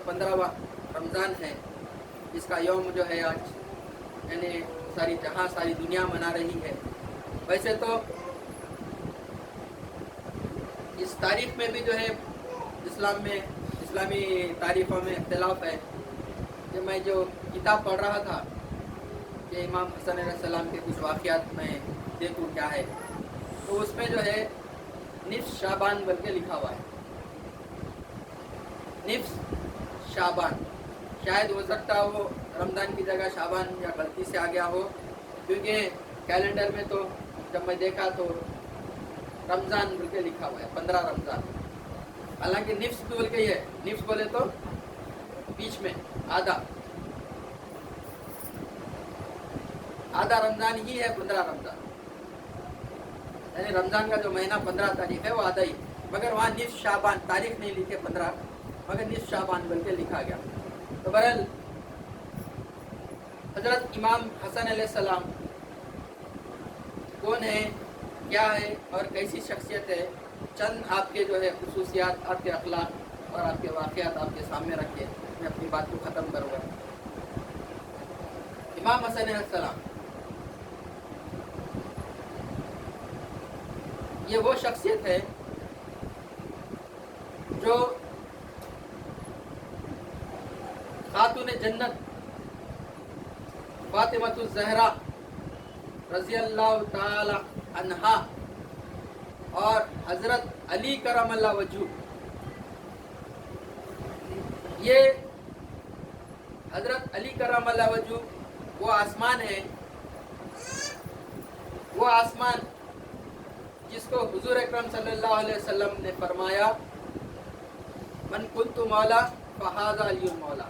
15واں رمضان ہے، جس کا یوم جو ہے آج یعنی ساری دنیا منا رہی ہے۔ ویسے تو اس تاریخ میں بھی جو ہے اسلام میں اسلامی تاریخوں میں اختلاف ہے کہ میں جو کتاب پڑھ رہا تھا کہ امام حسن علیہ السلام کے کچھ واقعات میں دیکھوں کیا ہے، تو اس میں جو ہے نصف شعبان بل کے لکھا ہوا ہے، نصف شعبان۔ شاید ہو سکتا ہو رمضان کی جگہ شعبان یا غلطی سے آ گیا ہو، کیونکہ کیلنڈر میں تو جب میں دیکھا تو رمضان بول کے لکھا ہوا ہے، 15 رمضان۔ حالانکہ نفس بول کے ہے، نفس بولے تو بیچ میں آدھا رمضان ہی ہے، 15 رمضان، یعنی رمضان کا جو مہینہ 15 تاریخ ہے وہ آدھا ہی، مگر وہاں نصف شعبان تاریخ نہیں لکھے 15، مگر نصف شعبان بول کے لکھا گیا۔ تو بہرحال حضرت امام حسن علیہ السلام کون ہے، کیا ہے اور کیسی شخصیت ہے، چند آپ کے جو ہے خصوصیات، آپ کے اخلاق اور آپ کے واقعات آپ کے سامنے رکھ کے میں اپنی بات کو ختم کروں گا۔ امام حسن علیہ السلام یہ وہ شخصیت ہے جو خاتون جنت فاطمہ الزہرا رضی اللہ تعالی عنہا اور حضرت علی کرم اللہ وجہ، یہ حضرت علی کرم اللہ وجہ وہ آسمان ہے، وہ آسمان جس کو حضور اکرم صلی اللہ علیہ وسلم نے فرمایا من کنت مولا فہذا علی المولا،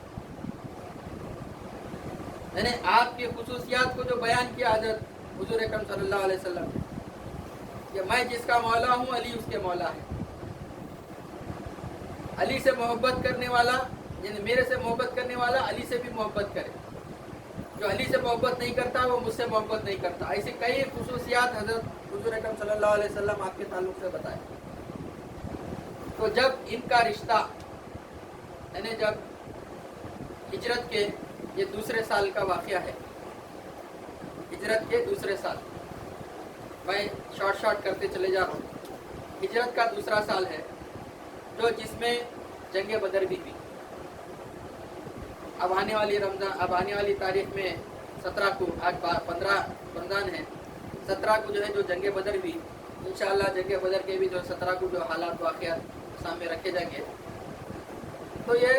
یعنی آپ کی خصوصیات کو جو بیان کیا حضرت حضور اکرم صلی اللہ علیہ وسلم نے کہ میں جس کا مولا ہوں علی اس کے مولا ہے۔ علی سے محبت کرنے والا یعنی میرے سے محبت کرنے والا علی سے بھی محبت کرے، جو علی سے محبت نہیں کرتا وہ مجھ سے محبت نہیں کرتا۔ ایسی کئی خصوصیات حضرت حضور اکرم صلی اللہ علیہ وسلم آپ کے تعلق سے بتائے۔ تو جب ان کا رشتہ یعنی جب ہجرت کے یہ دوسرے سال کا واقعہ ہے، ہجرت کے دوسرے سال، میں شارٹ کرتے چلے جا رہا ہوں، ہجرت کا دوسرا سال ہے جو جس میں جنگ بدر بھی ہوئی۔ اب آنے والی تاریخ میں 17 کو، آج 15 رمضان ہے، 17 کو جو ہے جو جنگ بدر بھی، انشاءاللہ جنگ بدر کے بھی جو 17 کو جو حالات واقعات سامنے رکھے جائیں گے۔ تو یہ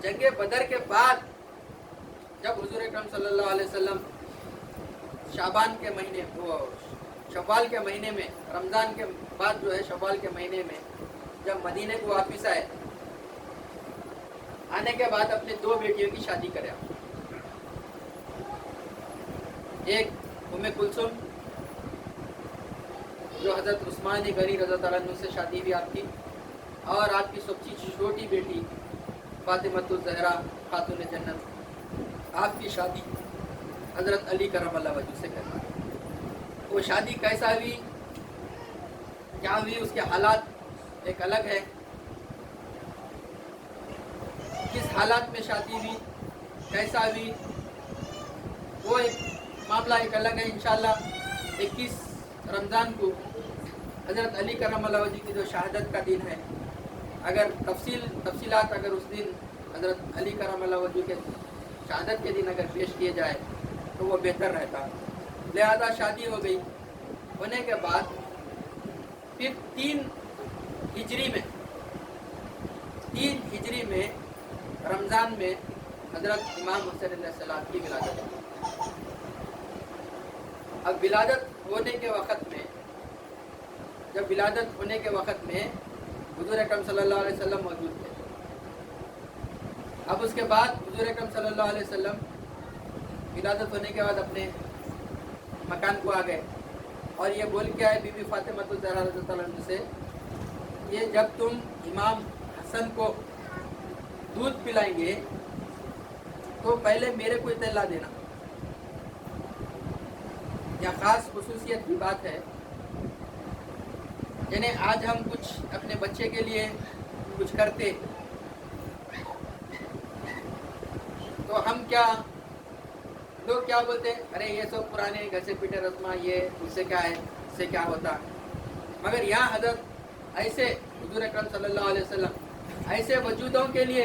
جنگ بدر کے بعد جب حضور اکرم صلی اللہ علیہ وسلم شعبان کے مہینے شوال کے مہینے میں، رمضان کے بعد جو ہے شوال کے مہینے میں جب مدینے کو واپس آئے، آنے کے بعد اپنے 2 بیٹیوں کی شادی کرے، ایک ام کلثوم جو حضرت عثمان غنی رضی اللہ عنہ سے شادی ہوئی آپ کی، اور آپ کی سب سے چھوٹی بیٹی فاطمہ الزہرا خاتون جنت، آپ کی شادی حضرت علی کرم اللہ وجہ سے کرنا۔ وہ شادی کیسا ہوئی، کیا ہوئی، اس کے حالات ایک الگ ہے، کس حالات میں شادی ہوئی، کیسا ہوئی، وہ ایک معاملہ ایک الگ ہے۔ انشاءاللہ 21 رمضان کو حضرت علی کرم اللہ وجہ کی جو شہادت کا دن ہے، اگر تفصیلات اگر اس دن حضرت علی کرم اللہ وجہ کے شہادت کے دن اگر پیش کیے جائے تو وہ بہتر رہتا۔ لہذا شادی ہو گئی، ہونے کے بعد پھر 3 ہجری میں رمضان میں حضرت امام حسین علیہ السلام کی ولادت ہے۔ اب ولادت ہونے کے وقت میں حضور اکرم صلی اللہ علیہ وسلم موجود تھے۔ اب اس کے بعد حضور اکرم صلی اللہ علیہ وسلم ولادت ہونے کے بعد اپنے مکان کو آ گئے اور یہ بول کے آئے بی بی فاطمہ الزہرا رضی اللہ عنہ سے، یہ جب تم امام حسن کو دودھ پلائیں گے تو پہلے میرے کو اطلاع دینا۔ یہ خاص خصوصیت کی بات ہے، یعنی آج ہم کچھ اپنے بچے کے لیے کچھ کرتے तो हम क्या, लोग क्या बोलते हैं, अरे ये सब पुराने घसे पीटे रस्मा, ये उससे क्या है, इससे क्या होता। मगर यहाँ हजरत ऐसे हुजूर अकरम सल्लल्लाहु अलैहि वसल्लम ऐसे वजूदों के लिए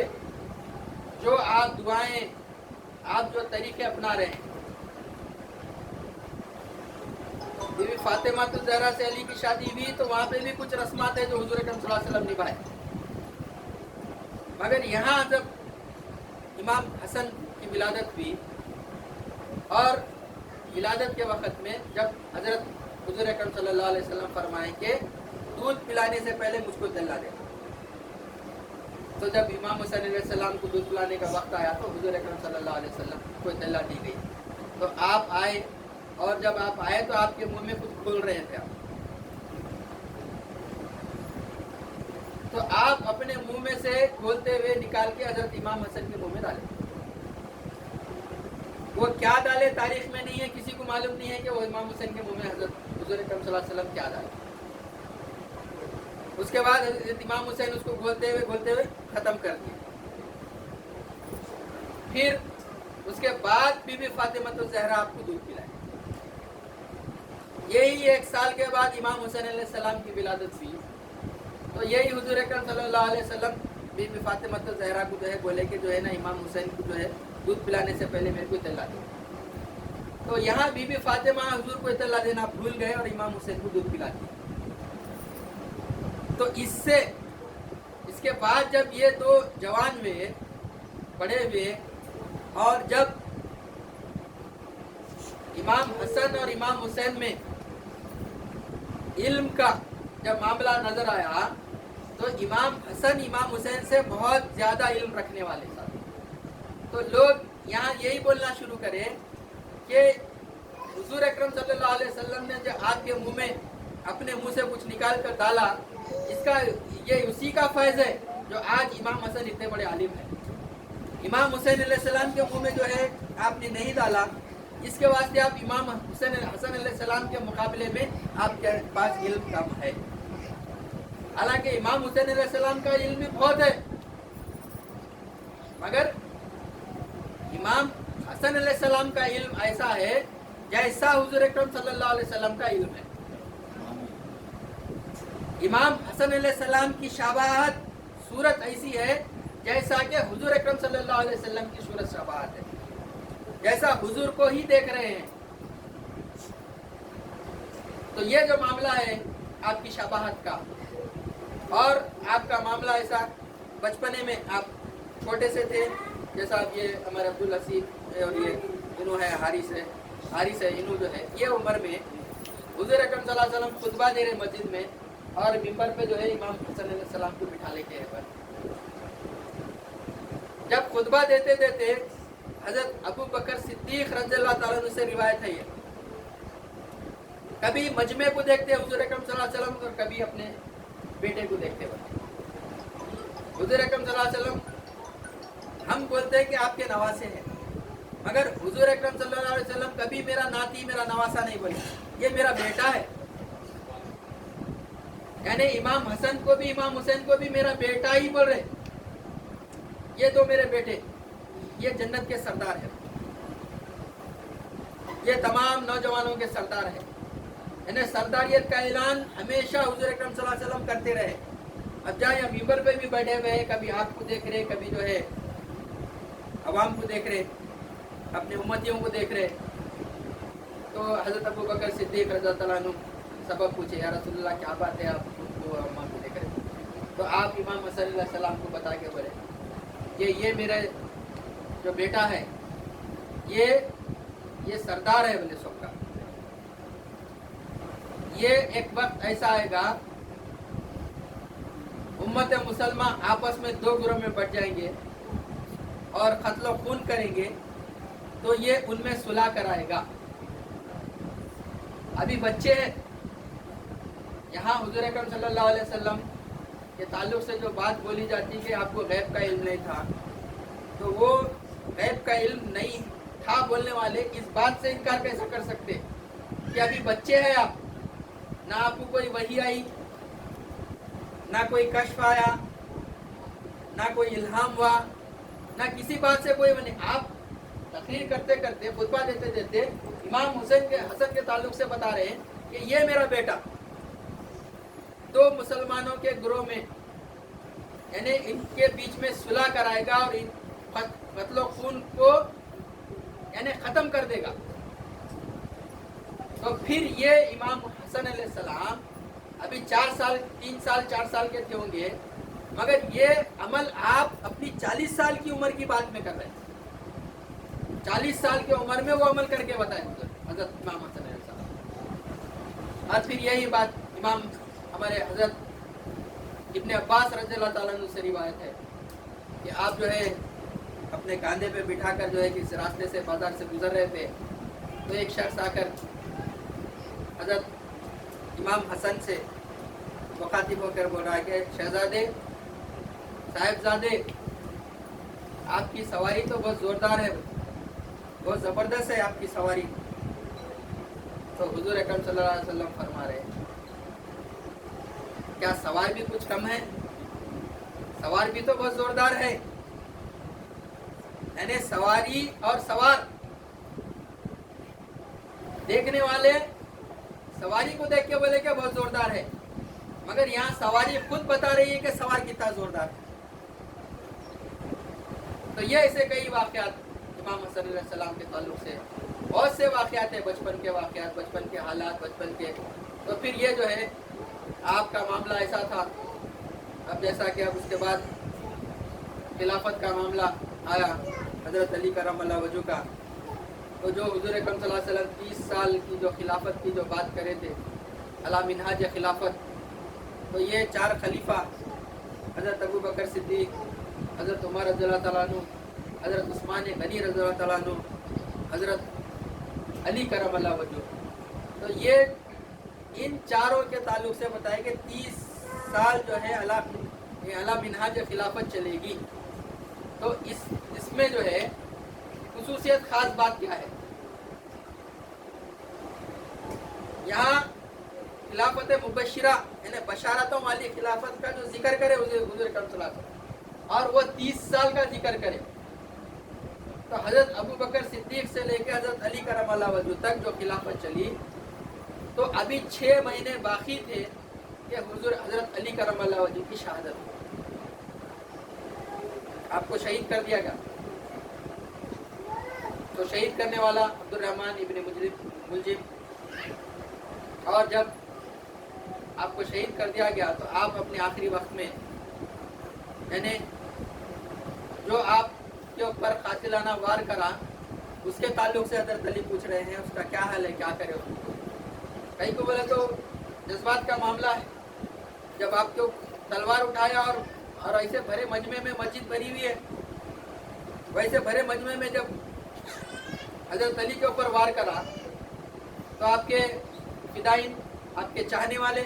जो आप दुआएं, आप जो तरीके अपना रहे हैं, बीवी फातिमा तो ज़हरा से अली की शादी हुई तो वहाँ पे भी कुछ रस्मात है जो हुजूर अकरम सल्लल्लाहु अलैहि वसल्लम निभाए। मगर यहाँ जब इमाम हसन की विलादत हुई और विलादत के वक़्त में जब हज़रत हुजूर अकरम सल्लल्लाहु अलैहि वसल्लम फरमाए कि दूध पिलाने से पहले मुझको दल्ला दे, तो जब इमाम हुसैन अलैहि सलाम को दूध पिलाने का वक्त आया तो हुजूर अकरम सल्लल्लाहु अलैहि वसल्लम को दल्ला दी गई। तो आप आए और जब आप आए तो आपके मुंह में कुछ खोल रहे थे आप, तो आप अपने मुंह में से खोलते हुए निकाल के हजरत इमाम हसन के मुंह में डाले। वो क्या डाले तारीख में नहीं है, किसी को मालूम नहीं है कि वो इमाम हुसैन के मुंह में हजरत हुजूर अकरम सल्लल्लाहु अलैहि वसल्लम क्या डाले। उसके बाद हजरत इमाम हुसैन उसको घोलते हुए खत्म कर दिया। फिर उसके बाद बीबी फातिमा तो ज़हरा आपको दूध पिलाई। यही 1 साल के बाद इमाम हुसैन अलैहि सलाम की विलादत हुई, तो यही हुजूर अकरम सल्लल्लाहु अलैहि वसल्लम बीबी फातिमा तो ज़हरा को जो है बोले कि जो है ना इमाम हुसैन को जो है दूध पिलाने से पहले मेरे को इत्तला दे। तो यहाँ बीबी फातिमा हुजूर को इत्तला देना भूल गए और इमाम हुसैन को दूध पिला दिया। तो इसके बाद जब ये दो जवान हुए, बड़े हुए, और जब इमाम हसन और इमाम हुसैन में इल्म का जब मामला नजर आया तो इमाम हसन इमाम हुसैन से बहुत ज़्यादा इल्म रखने वाले साथ, तो लोग यहाँ यही बोलना शुरू करें कि हुजूर अकरम सल्लल्लाहु अलैहि वसल्लम ने जो आपके मुंह में अपने मुंह से कुछ निकाल कर डाला, इसका ये उसी का फैज़ है जो आज इमाम हसन इतने बड़े आलिम हैं। इमाम हुसैन अलैहिस्सलाम के मुंह में जो है आपने नहीं डाला, इसके वास्ते आप इमाम हसन अलैहिस्सलाम के मुकाबले में आपके पास इल्म कम है। हालांकि इमाम हुसैन अलैहिस्सलाम का इल्म भी बहुत है, मगर इमाम हसन अलैहिस्सलाम का इल्म ऐसा है जैसा हुजूर अकरम सल्लल्लाहु अलैहि वसल्लम का इल्म है। इमाम हसन अलैहिस्सलाम की शाबाहत सूरत ऐसी है जैसा कि हुजूर अकरम सल्लल्लाहु अलैहि वसल्लम की सूरत शाबाहत है, जैसा हुजूर को ही देख रहे हैं। तो ये जो मामला है आपकी शाबाहत का, और आपका मामला ऐसा बचपने में आप छोटे से थे, जैसा आप ये हमारे अब्दुल हसीब और ये इनू है हारिस है इनू जो है, ये उम्र में हुजूर अकरम सल्लल्लाहु अलैहि वसल्लम खुतबा दे रहे मस्जिद में और मिंबर पे जो है इमाम हसन अलैहिस्सलाम को बिठा लेके है पर जब खुतबा देते देते हजरत अबू बकर सिद्दीक रज़ियल्लाहु ताला अन्हु से रिवायत है, ये कभी मजमे को देखते हुजूर अकरम सल्लल्लाहु अलैहि वसल्लम और कभी अपने बेटे को देखते हुए। हुजूर अकरम सल्लल्लाहु अलैहि वसल्लम हम बोलते हैं कि आपके नवासे हैं, मगर हुजूर अकरम सल्लल्लाहु अलैहि वसल्लम कभी मेरा नाती मेरा नवासा नहीं बोले, ये मेरा बेटा है। यानी इमाम हसन को भी इमाम हुसैन को भी मेरा बेटा ही बोल रहे, ये दो मेरे बेटे, ये जन्नत के सरदार है, ये तमाम नौजवानों के सरदार है। यानी सरदारियत का ऐलान हमेशा हुजूर अकरम सल्लल्लाहु अलैहि वसल्लम करते रहे। अब जहाँ यहाँ मिंबर पे भी बैठे हुए हैं, कभी आपको देख रहे, कभी जो है अवाम को देख रहे, अपने उम्मतियों को देख रहे, तो हज़रत अबू बकर सिद्दीक रज़ियल्लाहु ताला अन्हु सबब पूछे, या रसूलुल्लाह क्या बात है आप उनको अम्मा को देख रहे? तो आप इमाम हसन अलैहिस्सलाम को बता के बोले ये मेरा जो बेटा है ये सरदार है बोले सबका। ये एक वक्त ऐसा आएगा उम्मत मुसलमान आपस में दो ग्रोह में बट जाएंगे और कत्ल खून करेंगे, तो ये उनमें सुलह कराएगा। अभी बच्चे हैं, यहाँ हुजूर अकरम सल्लल्लाहु अलैहि वसल्लम के ताल्लुक से जो बात बोली जाती है कि आपको गैब का इल्म नहीं था, तो वो गैब का इल्म नहीं था बोलने वाले इस बात से इनकार कैसे कर सकते कि अभी बच्चे हैं आप, ना आपको कोई वही आई, ना कोई कश्फ आया, ना कोई इल्हाम हुआ, ना किसी बात से कोई बने। आप तकरीर करते करते, खुतबा देते देते इमाम हसन के ताल्लुक से बता रहे हैं कि ये मेरा बेटा दो मुसलमानों के ग्रोह में, यानी इनके बीच में सुलह कराएगा और इन कत्ल खून को यानी ख़त्म कर देगा। तो फिर ये इमाम हसन अलैहिस्सलाम अभी 3 साल 4 साल के थे होंगे, मगर ये अमल आप अपनी 40 साल की उम्र की बात में कर रहे हैं। 40 साल की उम्र में वो अमल करके बताए हजरत इमाम हसन अलैहिस्सलाम। और फिर यही बात इमाम हमारे हजरत इब्ने अब्बास रज़ियल्लाहु ताला अन्हु से रिवायत है कि आप जो है अपने कांधे पे बिठाकर जो है किस रास्ते से बाजार से गुजर रहे थे, तो एक शख्स आकर हजरत इमाम हसन से मुखातिब होकर बोल रहा है कि शहजादे, साहिबजादे, आपकी सवारी तो बहुत ज़ोरदार है, बहुत ज़बरदस्त है आपकी सवारी। तो हुजूर अकरम सल्लल्लाहु अलैहि वसल्लम फरमा रहे हैं, क्या सवार भी कुछ कम है? सवार भी तो बहुत ज़ोरदार है। यानी सवारी और सवार, देखने वाले सवारी को देख के बोले कि बहुत जोरदार है, मगर यहाँ सवारी खुद बता रही है कि सवार कितना जोरदार है। तो ये ऐसे कई वाक़यात इमाम हसन अलैहिस्सलाम के ताल्लुक से, बहुत से वाक़यात है, बचपन के वाक़यात, बचपन के हालात, बचपन के। तो फिर ये जो है आपका मामला ऐसा था। अब जैसा कि अब उसके बाद खिलाफत का मामला आया हज़रत अली करमल्लाहु वजहू का, तो जो हुजूर अकरम सल्लल्लाहु अलैहि वसल्लम 30 साल की जो खिलाफत की जो बात करे थे, अला मिनहाज खिलाफत, तो ये 4 खलीफा हज़रत अबू बकर सिद्दीक़, हज़रत उमर रज़ियल्लाहु ताला अन्हु, हज़रत उस्मान गनी रज़ियल्लाहु ताला अन्हु, हज़रत अली करमल्लाहु वजहू, तो ये इन चारों के ताल्लुक से बताया कि 30 साल जो है अला मिनहाज खिलाफत चलेगी। तो इसमें जो है खुसूसियत खास बात क्या है, यहाँ खिलाफत मुबश्शिरा यानी बशारतों वाली खिलाफत का जो जिक्र करे हुजूर अकरम सल्लल्लाहु अलैहि वसल्लम, और वो 30 साल का जिक्र करे, तो हज़रत अबू बकर सिद्दीक़ से लेकर हज़रत अली करमल्लाहु वजहू तक जो खिलाफत चली, तो अभी 6 महीने बाकी थे कि हुजूर हज़रत अली करमल्लाहु वजहू की शहादत, आपको शहीद कर दिया गया। तो शहीद करने वाला अब्दुर्रहमान इब्ने मुलजिम, और जब आपको शहीद कर दिया गया तो आप अपने आखिरी वक्त में, यानी जो आपके ऊपर कातिलाना वार करा, उसके ताल्लुक से हज़रत अली पूछ रहे हैं उसका क्या हाल है, क्या करे उसको। कहीं को बोले तो जज्बात का मामला है, जब आपको तलवार उठाया और ऐसे भरे मजमे में मस्जिद भरी हुई है, वैसे भरे मजमे में जब हज़रत अली के ऊपर वार करा, तो आपके फिदाइन, आपके चाहने वाले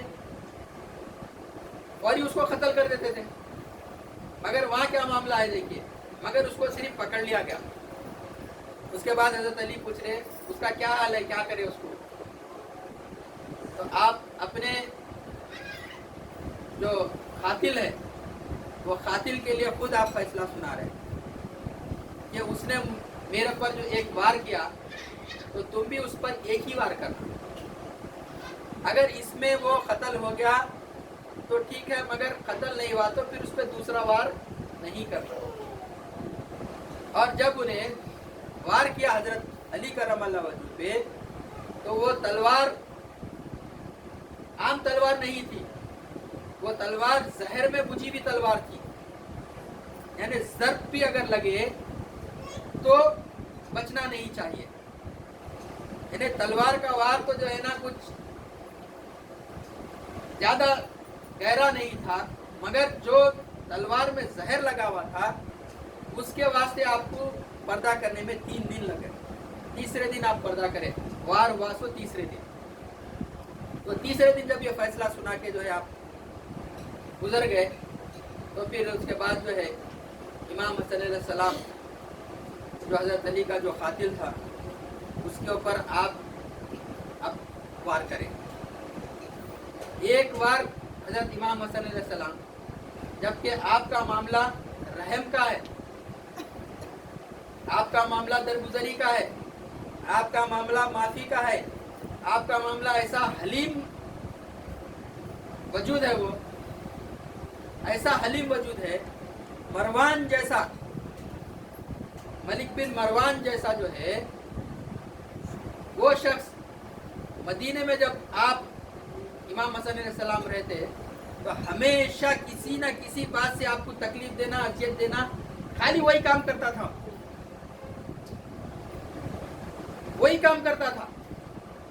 और ही उसको कत्ल कर देते थे। मगर वहाँ क्या मामला है देखिए, मगर उसको सिर्फ पकड़ लिया गया। उसके बाद हज़रत अली पूछ रहे उसका क्या हाल है, क्या करे उसको। तो आप अपने जो कातिल है, वो कातिल के लिए खुद आप फैसला सुना रहे हैं कि उसने मेरे पर जो एक वार किया, तो तुम भी उस पर एक ही वार करना। अगर इसमें वो कत्ल हो गया तो ठीक है, मगर कत्ल नहीं हुआ तो फिर उस पर दूसरा वार नहीं करना। और जब उन्हें वार किया हज़रत अली करमल्लाहु वजहू पे, तो वो तलवार आम तलवार नहीं थी, वो तलवार जहर में बुझी हुई तलवार थी। यानी ज़र्ब भी अगर लगे तो बचना नहीं चाहिए। यानी तलवार का वार तो जो है ना कुछ ज्यादा गहरा नहीं था, मगर जो तलवार में जहर लगा हुआ था उसके वास्ते आपको पर्दा करने में 3 दिन लगे। तीसरे दिन आप पर्दा करें, वार हुआ सो तीसरे दिन। तो तीसरे दिन जब ये फैसला सुना के जो है आप गुजर गए, तो फिर उसके बाद जो है इमाम हसन अलैहिस्सलाम जो हज़रत अली का जो कातिल था, उसके ऊपर आप अब वार करें। एक बार हज़रत इमाम हसन अलैहिस्सलाम, जबकि आपका मामला रहम का है, आपका मामला दरगुजरी का है, आपका मामला माफी का है, आपका मामला ऐसा हलीम वजूद है, वो ऐसा हलीम वजूद है, मरवान जैसा, मलिक बिन मरवान जैसा जो है वो शख्स मदीने में जब आप इमाम हसन अलैहिस्सलाम रहते तो हमेशा किसी न किसी बात से आपको तकलीफ देना, अजियत देना, खाली वही काम करता था, वही काम करता था।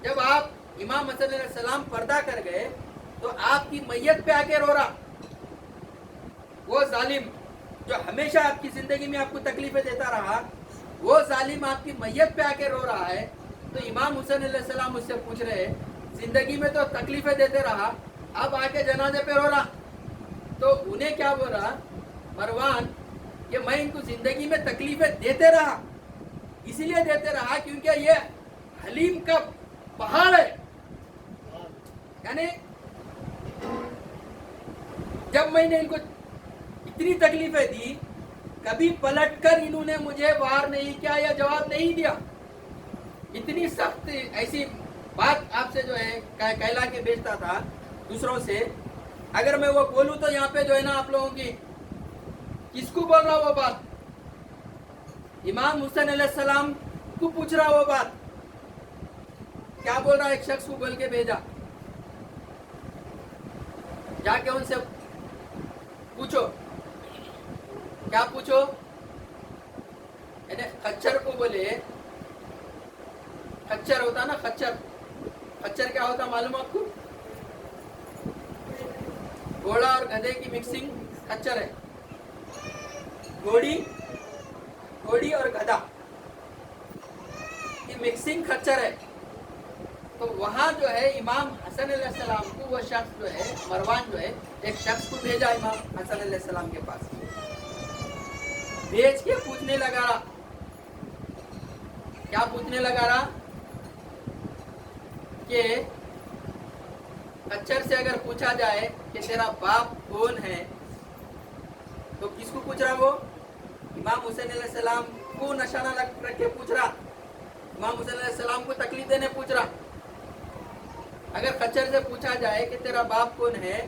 जब आप इमाम हसन अलैहिस्सलाम पर्दा कर गए तो आपकी मैयत पे आके रो रहा, वो जालिम जो हमेशा आपकी जिंदगी में आपको तकलीफें देता रहा, वो जालिम आपकी मैयत पे आके रो रहा है। तो इमाम हुसैन अलैहिस्सलाम उससे पूछ रहे, जिंदगी में तो तकलीफें देते रहा, अब आके जनाजे पे रो रहा। तो उन्हें क्या बोल रहा, मरवान कि मैं इनको जिंदगी में तकलीफें देते रहा, इसीलिए देते रहा क्योंकि ये हलीम का पहाड़ है। यानी जब मैंने इनको इतनी तकलीफें दी, कभी पलटकर इन्होंने मुझे वार नहीं किया या जवाब नहीं दिया। इतनी सख्त ऐसी बात आपसे जो है कहला के बेचता था दूसरों से। अगर मैं वो बोलूं तो यहाँ पे जो है ना आप लोगों की किसको बोल रहा वो बात, इमाम हुसैन अलैहिस्सलाम को पूछ रहा वो बात। क्या बोल रहा, एक शख्स को बोल के भेजा, जाके उनसे पूछो। क्या पूछो, खच्चर को बोले, खच्चर होता ना, खच्चर, खच्चर क्या होता मालूम आपको? घोड़ा और गधे की मिक्सिंग खच्चर है। घोड़ी, घोड़ी और गधा की मिक्सिंग खच्चर है। तो वहां जो है इमाम हसन अलैहिस्सलाम को वो शख्स जो है मरवान जो है एक शख्स को भेजा इमाम हसन अलैहिस्सलाम के पास, भेज के पूछने लगा रहा। क्या पूछने लगा रहा कि खच्चर से अगर पूछा जाए कि तेरा बाप कौन है, तो किसको पूछ रहा वो? इमाम हुसैन अलैहिस्सलाम को निशाना रख के पूछ रहा, इमाम हुसैन अलैहिस्सलाम को तकलीफ देने पूछ रहा। अगर खच्चर से पूछा जाए कि तेरा बाप कौन है,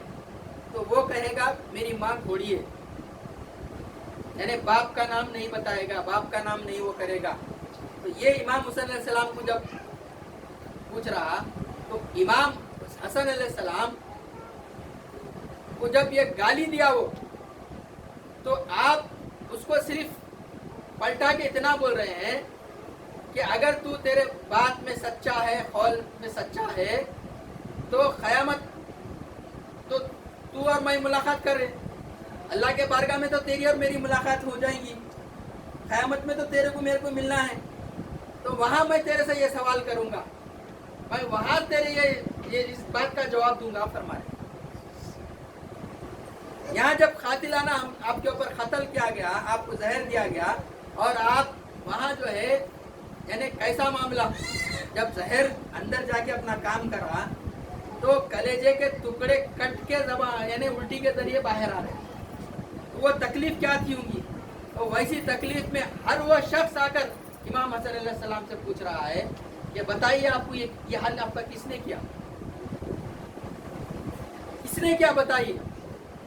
तो वो कहेगा मेरी माँ घोड़ी है, यानी बाप का नाम नहीं बताएगा, बाप का नाम नहीं वो करेगा। तो ये इमाम हुसैन अलैहिस्सलाम को जब पूछ रहा, तो इमाम हसन अलैहिस्सलाम को जब ये गाली दिया वो, तो आप उसको सिर्फ पलटा के इतना बोल रहे हैं कि अगर तू तेरे बात में सच्चा है, कौल में सच्चा है, तो क़यामत तो तू और मैं मुलाकात कर रहे, अल्लाह के बारगाह में तो तेरी और मेरी मुलाकात हो जाएगी, क़यामत में तो तेरे को मेरे को मिलना है। तो वहां मैं तेरे से ये सवाल करूंगा, मैं वहां तेरे ये इस बात का जवाब दूंगा। फरमाए यहाँ जब कातिलाना आपके ऊपर कत्ल किया गया, आपको जहर दिया गया, और आप वहां जो है यानी कैसा मामला, जब जहर अंदर जाके अपना काम करा तो कलेजे के टुकड़े कट के ज़बान यानी उल्टी के जरिए बाहर आ रहे, तो वो तकलीफ क्या थी होंगी। तो वैसी तकलीफ में हर वो शख्स आकर इमाम हसन अलैहिस्सलाम से पूछ रहा है कि बताइए आपको ये हाल आपका किसने किया, किसने क्या बताइए।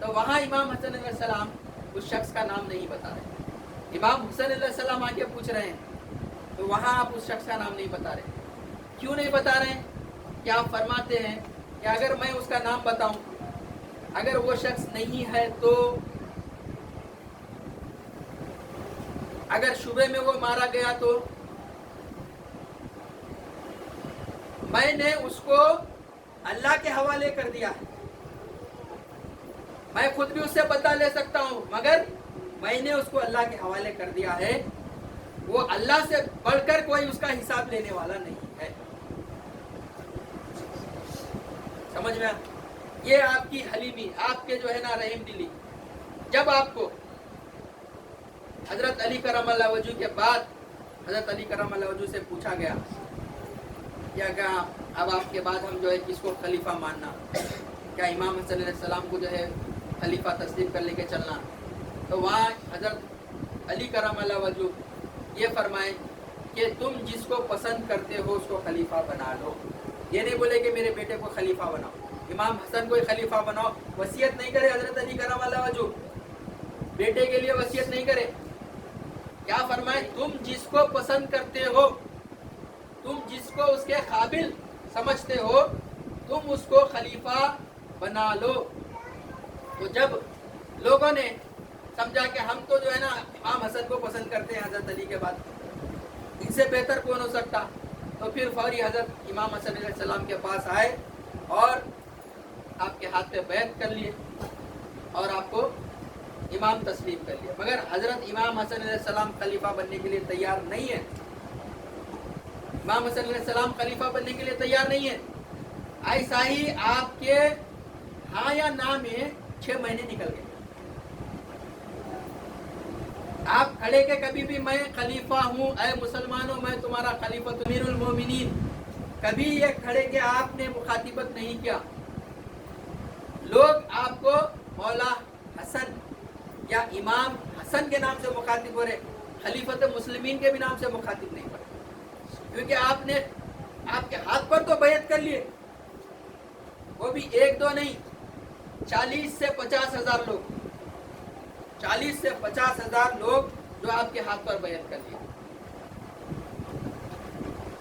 तो वहां इमाम हसन अलैहिस्सलाम उस शख्स का नाम नहीं बता रहे। इमाम हुसैन अलैहिस्सलाम आके पूछ रहे हैं, तो वहां आप उस शख्स का नाम नहीं बता रहे। क्यों नहीं बता रहे? क्या आप फरमाते हैं कि अगर मैं उसका नाम बताऊं, अगर वो शख्स नहीं है, तो अगर शुबे में वो मारा गया, तो मैंने उसको अल्लाह के हवाले कर दिया है। मैं खुद भी उससे बदला ले सकता हूं, मगर मैंने उसको अल्लाह के हवाले कर दिया है। वो अल्लाह से बढ़कर कोई उसका हिसाब लेने वाला नहीं है। समझ में? ये आपकी हलीमी, आपके जो है ना रहीम दिली। जब आपको हजरत अली करमल्लाह वजू के बाद हजरत अली करमल्लाह वजू से पूछा गया क्या अब आपके बाद हम जो है किसको खलीफा मानना, क्या इमाम हसन अलैहिस्सलाम को जो है खलीफा तस्लीम कर लेके चलना, तो वहाँ हजरत अली करमल्लाह वजू یہ فرمائے کہ تم جس کو پسند کرتے ہو اس کو خلیفہ بنا لو. یہ نہیں بولے کہ میرے بیٹے کو خلیفہ بناؤ, امام حسن کو خلیفہ بناؤ. وصیت نہیں کرے حضرت علی کرم اللہ وجہ, بیٹے کے لیے وصیت نہیں کرے. کیا فرمائے, تم جس کو پسند کرتے ہو, تم جس کو اس کے قابل سمجھتے ہو, تم اس کو خلیفہ بنا لو. تو جب لوگوں نے سمجھا کہ ہم تو جو ہے نا امام حسن کو پسند کرتے ہیں حضرت علی کے بعد, ان سے بہتر کون ہو سکتا, تو پھر فوری حضرت امام حسن علیہ السلام کے پاس آئے اور آپ کے ہاتھ پہ بیعت کر لیے اور آپ کو امام تسلیم کر لیا. مگر حضرت امام حسن علیہ السلام خلیفہ بننے کے لیے تیار نہیں ہے. امام حسن علیہ السلام خلیفہ بننے کے لیے تیار نہیں ہے. ایسا ہی آپ کے ہاں یا نا میں 6 مہینے نکل گئے. آپ کھڑے کے کبھی بھی میں خلیفہ ہوں, اے مسلمانوں میں تمہارا خلیفہ امیر المومنین, کبھی یہ کھڑے کے آپ نے مخاطبت نہیں کیا. لوگ آپ کو مولا حسن یا امام حسن کے نام سے مخاطب ہو رہے, خلیفۃ المسلمین کے بھی نام سے مخاطب نہیں پڑے, کیونکہ آپ نے آپ کے ہاتھ پر تو بیعت کر لیے, وہ بھی 1-2 نہیں, 40 سے 50 ہزار لوگ, 40 سے 50 ہزار لوگ جو آپ کے ہاتھ پر بیعت کر لیے.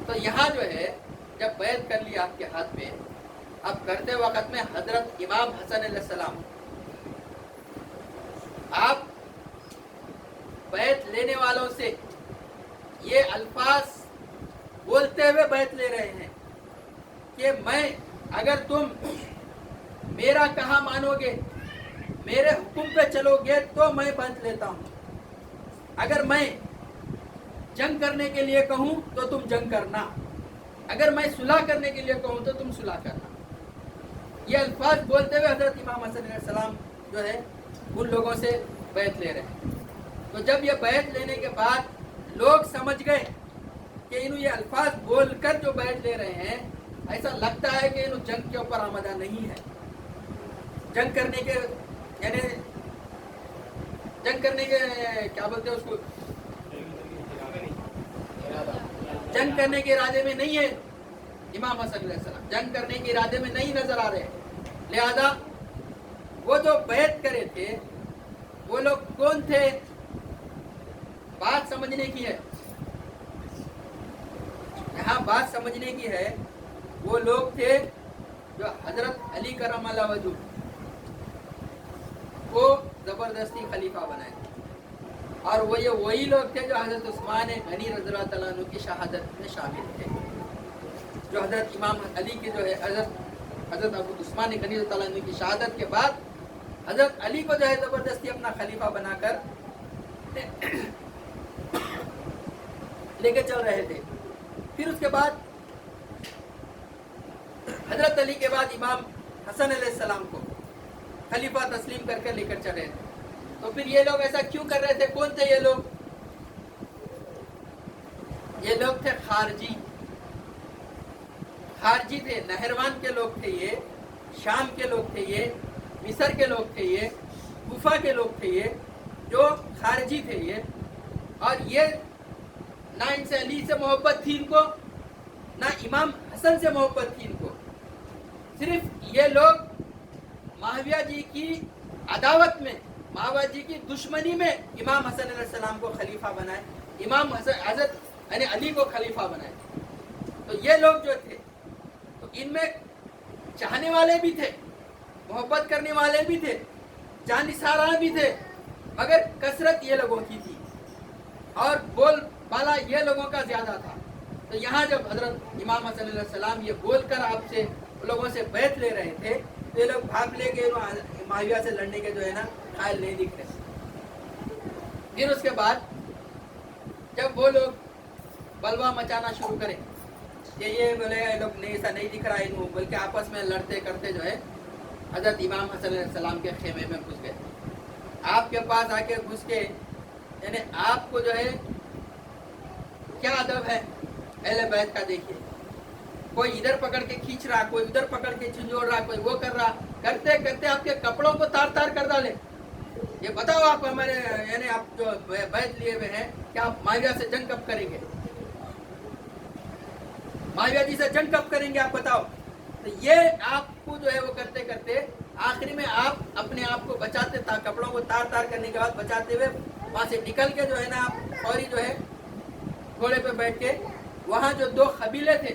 تو یہاں جو ہے جب بیعت کر لیا آپ کے ہاتھ میں, اب کرتے وقت میں حضرت امام حسن علیہ السلام آپ بیعت لینے والوں سے یہ الفاظ بولتے ہوئے بیعت لے رہے ہیں کہ میں, اگر تم میرا کہا مانو گے, میرے حکم پہ چلو گے تو میں بیعت لیتا ہوں. اگر میں جنگ کرنے کے لیے کہوں تو تم جنگ کرنا, اگر میں صلح کرنے کے لیے کہوں تو تم صلح کرنا. یہ الفاظ بولتے ہوئے حضرت امام حسن علیہ السلام جو ہے ان لوگوں سے بیعت لے رہے ہیں. تو جب یہ بیعت لینے کے بعد لوگ سمجھ گئے کہ انہوں یہ الفاظ بول کر جو بیعت لے رہے ہیں, ایسا لگتا ہے کہ انہوں جنگ کے اوپر آمادہ نہیں ہے. جنگ کرنے کے یعنی جنگ کرنے کے کیا بولتے ہیں اس کو, جنگ کرنے کے ارادے میں نہیں ہے امام حسن علیہ السلام, جنگ کرنے کے ارادے میں نہیں نظر آ رہے. لہذا وہ جو بیعت کرے تھے وہ لوگ کون تھے, بات سمجھنے کی ہے, یہاں بات سمجھنے کی ہے. وہ لوگ تھے جو حضرت علی کرم اللہ وجہ کو زبردستی خلیفہ بنائے, اور وہ یہ وہی لوگ تھے جو حضرت عثمان غنی رضی اللہ تعالیٰ عنہ کی شہادت میں شامل تھے, جو حضرت امام علی کے جو ہے حضرت ابو عثمان غنی رضی اللہ عنہ کی شہادت کے بعد حضرت علی کو جو ہے زبردستی اپنا خلیفہ بنا کر لے کے چل رہے تھے. پھر اس کے بعد حضرت علی کے بعد امام حسن علیہ السلام کو خلیفہ تسلیم کر کے لے کر چل رہے تھے. تو پھر یہ لوگ ایسا کیوں کر رہے تھے, کون تھے یہ لوگ, یہ لوگ تھے خارجی, خارجی تھے, نہروان کے لوگ تھے, یہ شام کے لوگ تھے, یہ مصر کے لوگ تھے, یہ کوفہ کے لوگ تھے, یہ جو خارجی تھے یہ. اور یہ نہ ان سے علی سے محبت تھی ان کو, نہ امام حسن سے محبت تھی ان کو. صرف یہ لوگ معاویہ جی کی عداوت میں, معاویہ جی کی دشمنی میں امام حسن علیہ السلام کو خلیفہ بنائے, امام حسن حضرت یعنی علی کو خلیفہ بنائے. تو یہ لوگ جو تھے تو ان میں چاہنے والے بھی تھے, محبت کرنے والے بھی تھے, جانثاراں بھی تھے, مگر کثرت یہ لوگوں کی تھی اور بول بالا یہ لوگوں کا زیادہ تھا. تو یہاں جب حضرت امام حسن علیہ السلام یہ بول کر آپ سے لوگوں سے بیعت لے رہے تھے تو یہ لوگ بھاگ لے کے معاویہ سے لڑنے کے جو ہے نا قائل نہیں دکھ رہے. پھر اس کے بعد جب وہ لوگ بلوا مچانا شروع کرے کہ یہ بولے یہ لوگ نہیں, ایسا نہیں دکھ رہا ہے انہوں, بلکہ آپس میں لڑتے کرتے جو ہے حضرت امام حسن علیہ السلام کے خیمے میں گھس گئے. آپ کے پاس آ کے گھس کے یعنی آپ کو جو ہے کیا ادب ہے اہل بیت کا دیکھیے, کوئی ادھر پکڑ کے کھینچ رہا, کوئی ادھر پکڑ کے جھنجھوڑ رہا, کوئی وہ کر رہا, کرتے کرتے آپ کے کپڑوں کو تار تار کر ڈالے. یہ بتاؤ آپ ہمارے یعنی آپ جو بیعت لیے ہوئے ہیں کہ آپ معاویہ سے جنگ کب کریں گے؟ معاویہ جی سے جنگ کب کریں گے آپ بتاؤ. تو یہ آپ کو جو ہے وہ کرتے کرتے آخری میں آپ اپنے آپ کو بچاتے تھا، کپڑوں کو تار تار کرنے کے بعد بچاتے ہوئے وہاں سے نکل کے جو ہے نا آپ فوری جو ہے گھوڑے پہ بیٹھ کے وہاں جو 2 قبیلے تھے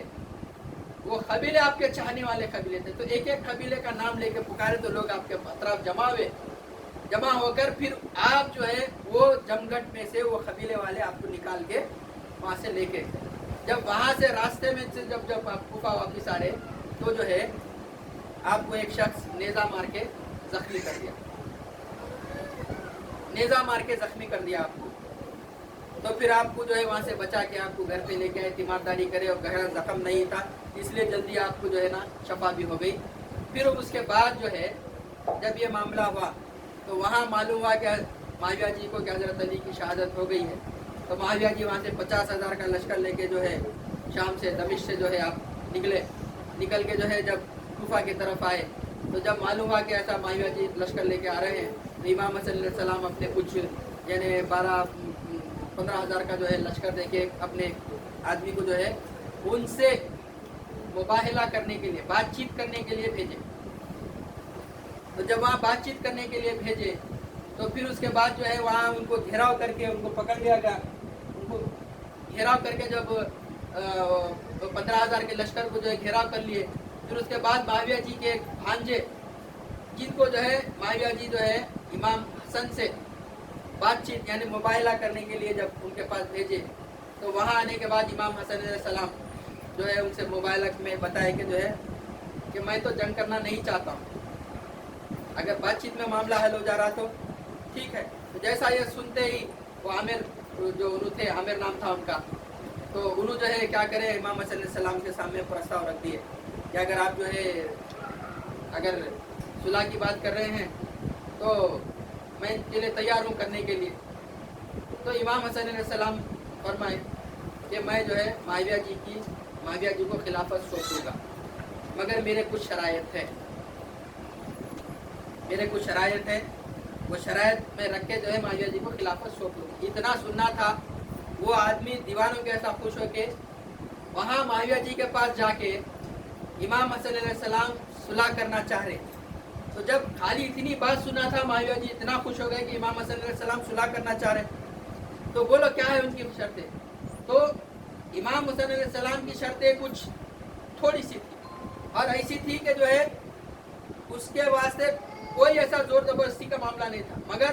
وہ قبیلے آپ کے چاہنے والے قبیلے تھے، تو ایک ایک قبیلے کا نام لے کے پکارے تو لوگ آپ کے اطراف جمع ہو کر پھر آپ جو ہے وہ جمگھٹ میں سے وہ قبیلے والے آپ کو نکال کے وہاں سے لے کے جب وہاں سے راستے میں سے جب آپ کوفہ واپس آ رہے تو جو ہے آپ کو ایک شخص نیزہ مار کے زخمی کر دیا، نیزہ مار کے زخمی کر دیا آپ کو. تو پھر آپ کو جو ہے وہاں سے بچا کے آپ کو گھر پہ لے کے آئے، تیمارداری کرے اور گہرا زخم نہیں تھا اس لیے جلدی آپ کو جو ہے نا شفا بھی ہو گئی. پھر اس کے بعد جو ہے جب یہ معاملہ ہوا تو وہاں معلوم ہوا کہ معاویہ جی کو کہ حضرت علی کی شہادت ہو گئی ہے. تو معاویہ جی وہاں سے 50,000 کا لشکر لے کے جو ہے شام سے دمشق سے جو ہے آپ نکل کے جو ہے جب کوفہ کی طرف آئے تو جب معلوم ہوا کہ ایسا معاویہ جی لشکر لے کے آ رہے ہیں تو امام حسن علیہ السلام اپنے کچھ یعنی 15,000 کا جو ہے لشکر دے کے اپنے آدمی کو جو ہے ان سے مباہلہ کرنے کے لیے بات چیت کرنے کے لیے بھیجے. تو جب وہاں بات چیت کرنے کے لیے بھیجے تو پھر اس کے بعد جو ہے وہاں ان کو گھیراؤ کر کے ان کو پکڑ لیا گیا. ان کو گھیراؤ کر کے جب 15,000 کے لشکر کو جو ہے گھیراؤ کر لیے پھر اس کے بعد معاویہ جی کے بھانجے جن کو جو ہے معاویہ جی جو ہے امام حسن سے بات چیت یعنی مباہلہ کرنے کے لیے جب ان کے پاس بھیجے تو وہاں آنے کے بعد امام حسن علیہ السلام جو ہے ان سے مباہلہ میں بتائے کہ جو ہے کہ میں تو جنگ کرنا نہیں چاہتا ہوں، اگر بات چیت میں معاملہ حل ہو جا رہا تو ٹھیک ہے. تو جیسا یہ سنتے ہی وہ عامر جو انہوں تھے، عامر نام تھا ان کا، تو انہوں جو ہے کیا کرے امام حسن علیہ السلام کے سامنے پرستاؤ رکھ دیے کہ اگر آپ جو ہے اگر صلح کی بات کر رہے ہیں تو میں کے لیے تیار ہوں کرنے کے لیے. تو امام حسن علیہ السلام فرمائے کہ میں جو ہے معاویہ جی کو خلافت سونپ دوں گا مگر میرے کچھ شرائط ہیں وہ شرائط میں رکھ کے جو ہے معاویہ جی کو خلافت سونپ لوں. اتنا سننا تھا وہ آدمی دیوانوں کے ایسا خوش ہو کے وہاں معاویہ جی کے پاس جا کے امام حسن علیہ السلام صلح کرنا چاہ رہے. تو جب خالی اتنی بات سنا تھا معاویہ جی اتنا خوش ہو گئے کہ امام حسن علیہ السلام صلح کرنا چاہ رہے. تو بولو کیا ہے ان کی شرطیں؟ تو امام حسن علیہ السلام کی شرطیں کچھ تھوڑی سی تھی اور ایسی تھی کہ جو ہے اس کے واسطے کوئی ایسا زور زبردستی کا معاملہ نہیں تھا، مگر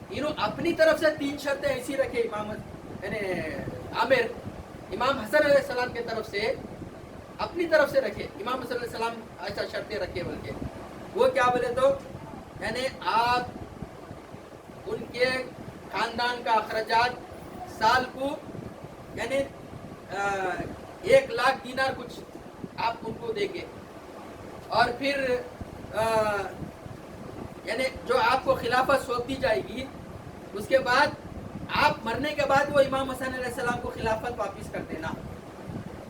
انہوں اپنی طرف سے 3 شرطیں ایسی رکھے عامر امام حسن علیہ السلام کی طرف سے اپنی طرف سے رکھے. امام حسن علیہ السلام ایسا شرطیں رکھے بلکہ وہ کیا بولے تو یعنی آپ ان کے خاندان کا اخراجات سال کو یعنی 1,00,000 دینار کچھ آپ ان کو دیں گے اور پھر یعنی جو آپ کو خلافت سونپ دی جائے گی اس کے بعد آپ مرنے کے بعد وہ امام حسن علیہ السلام کو خلافت واپس کر دینا،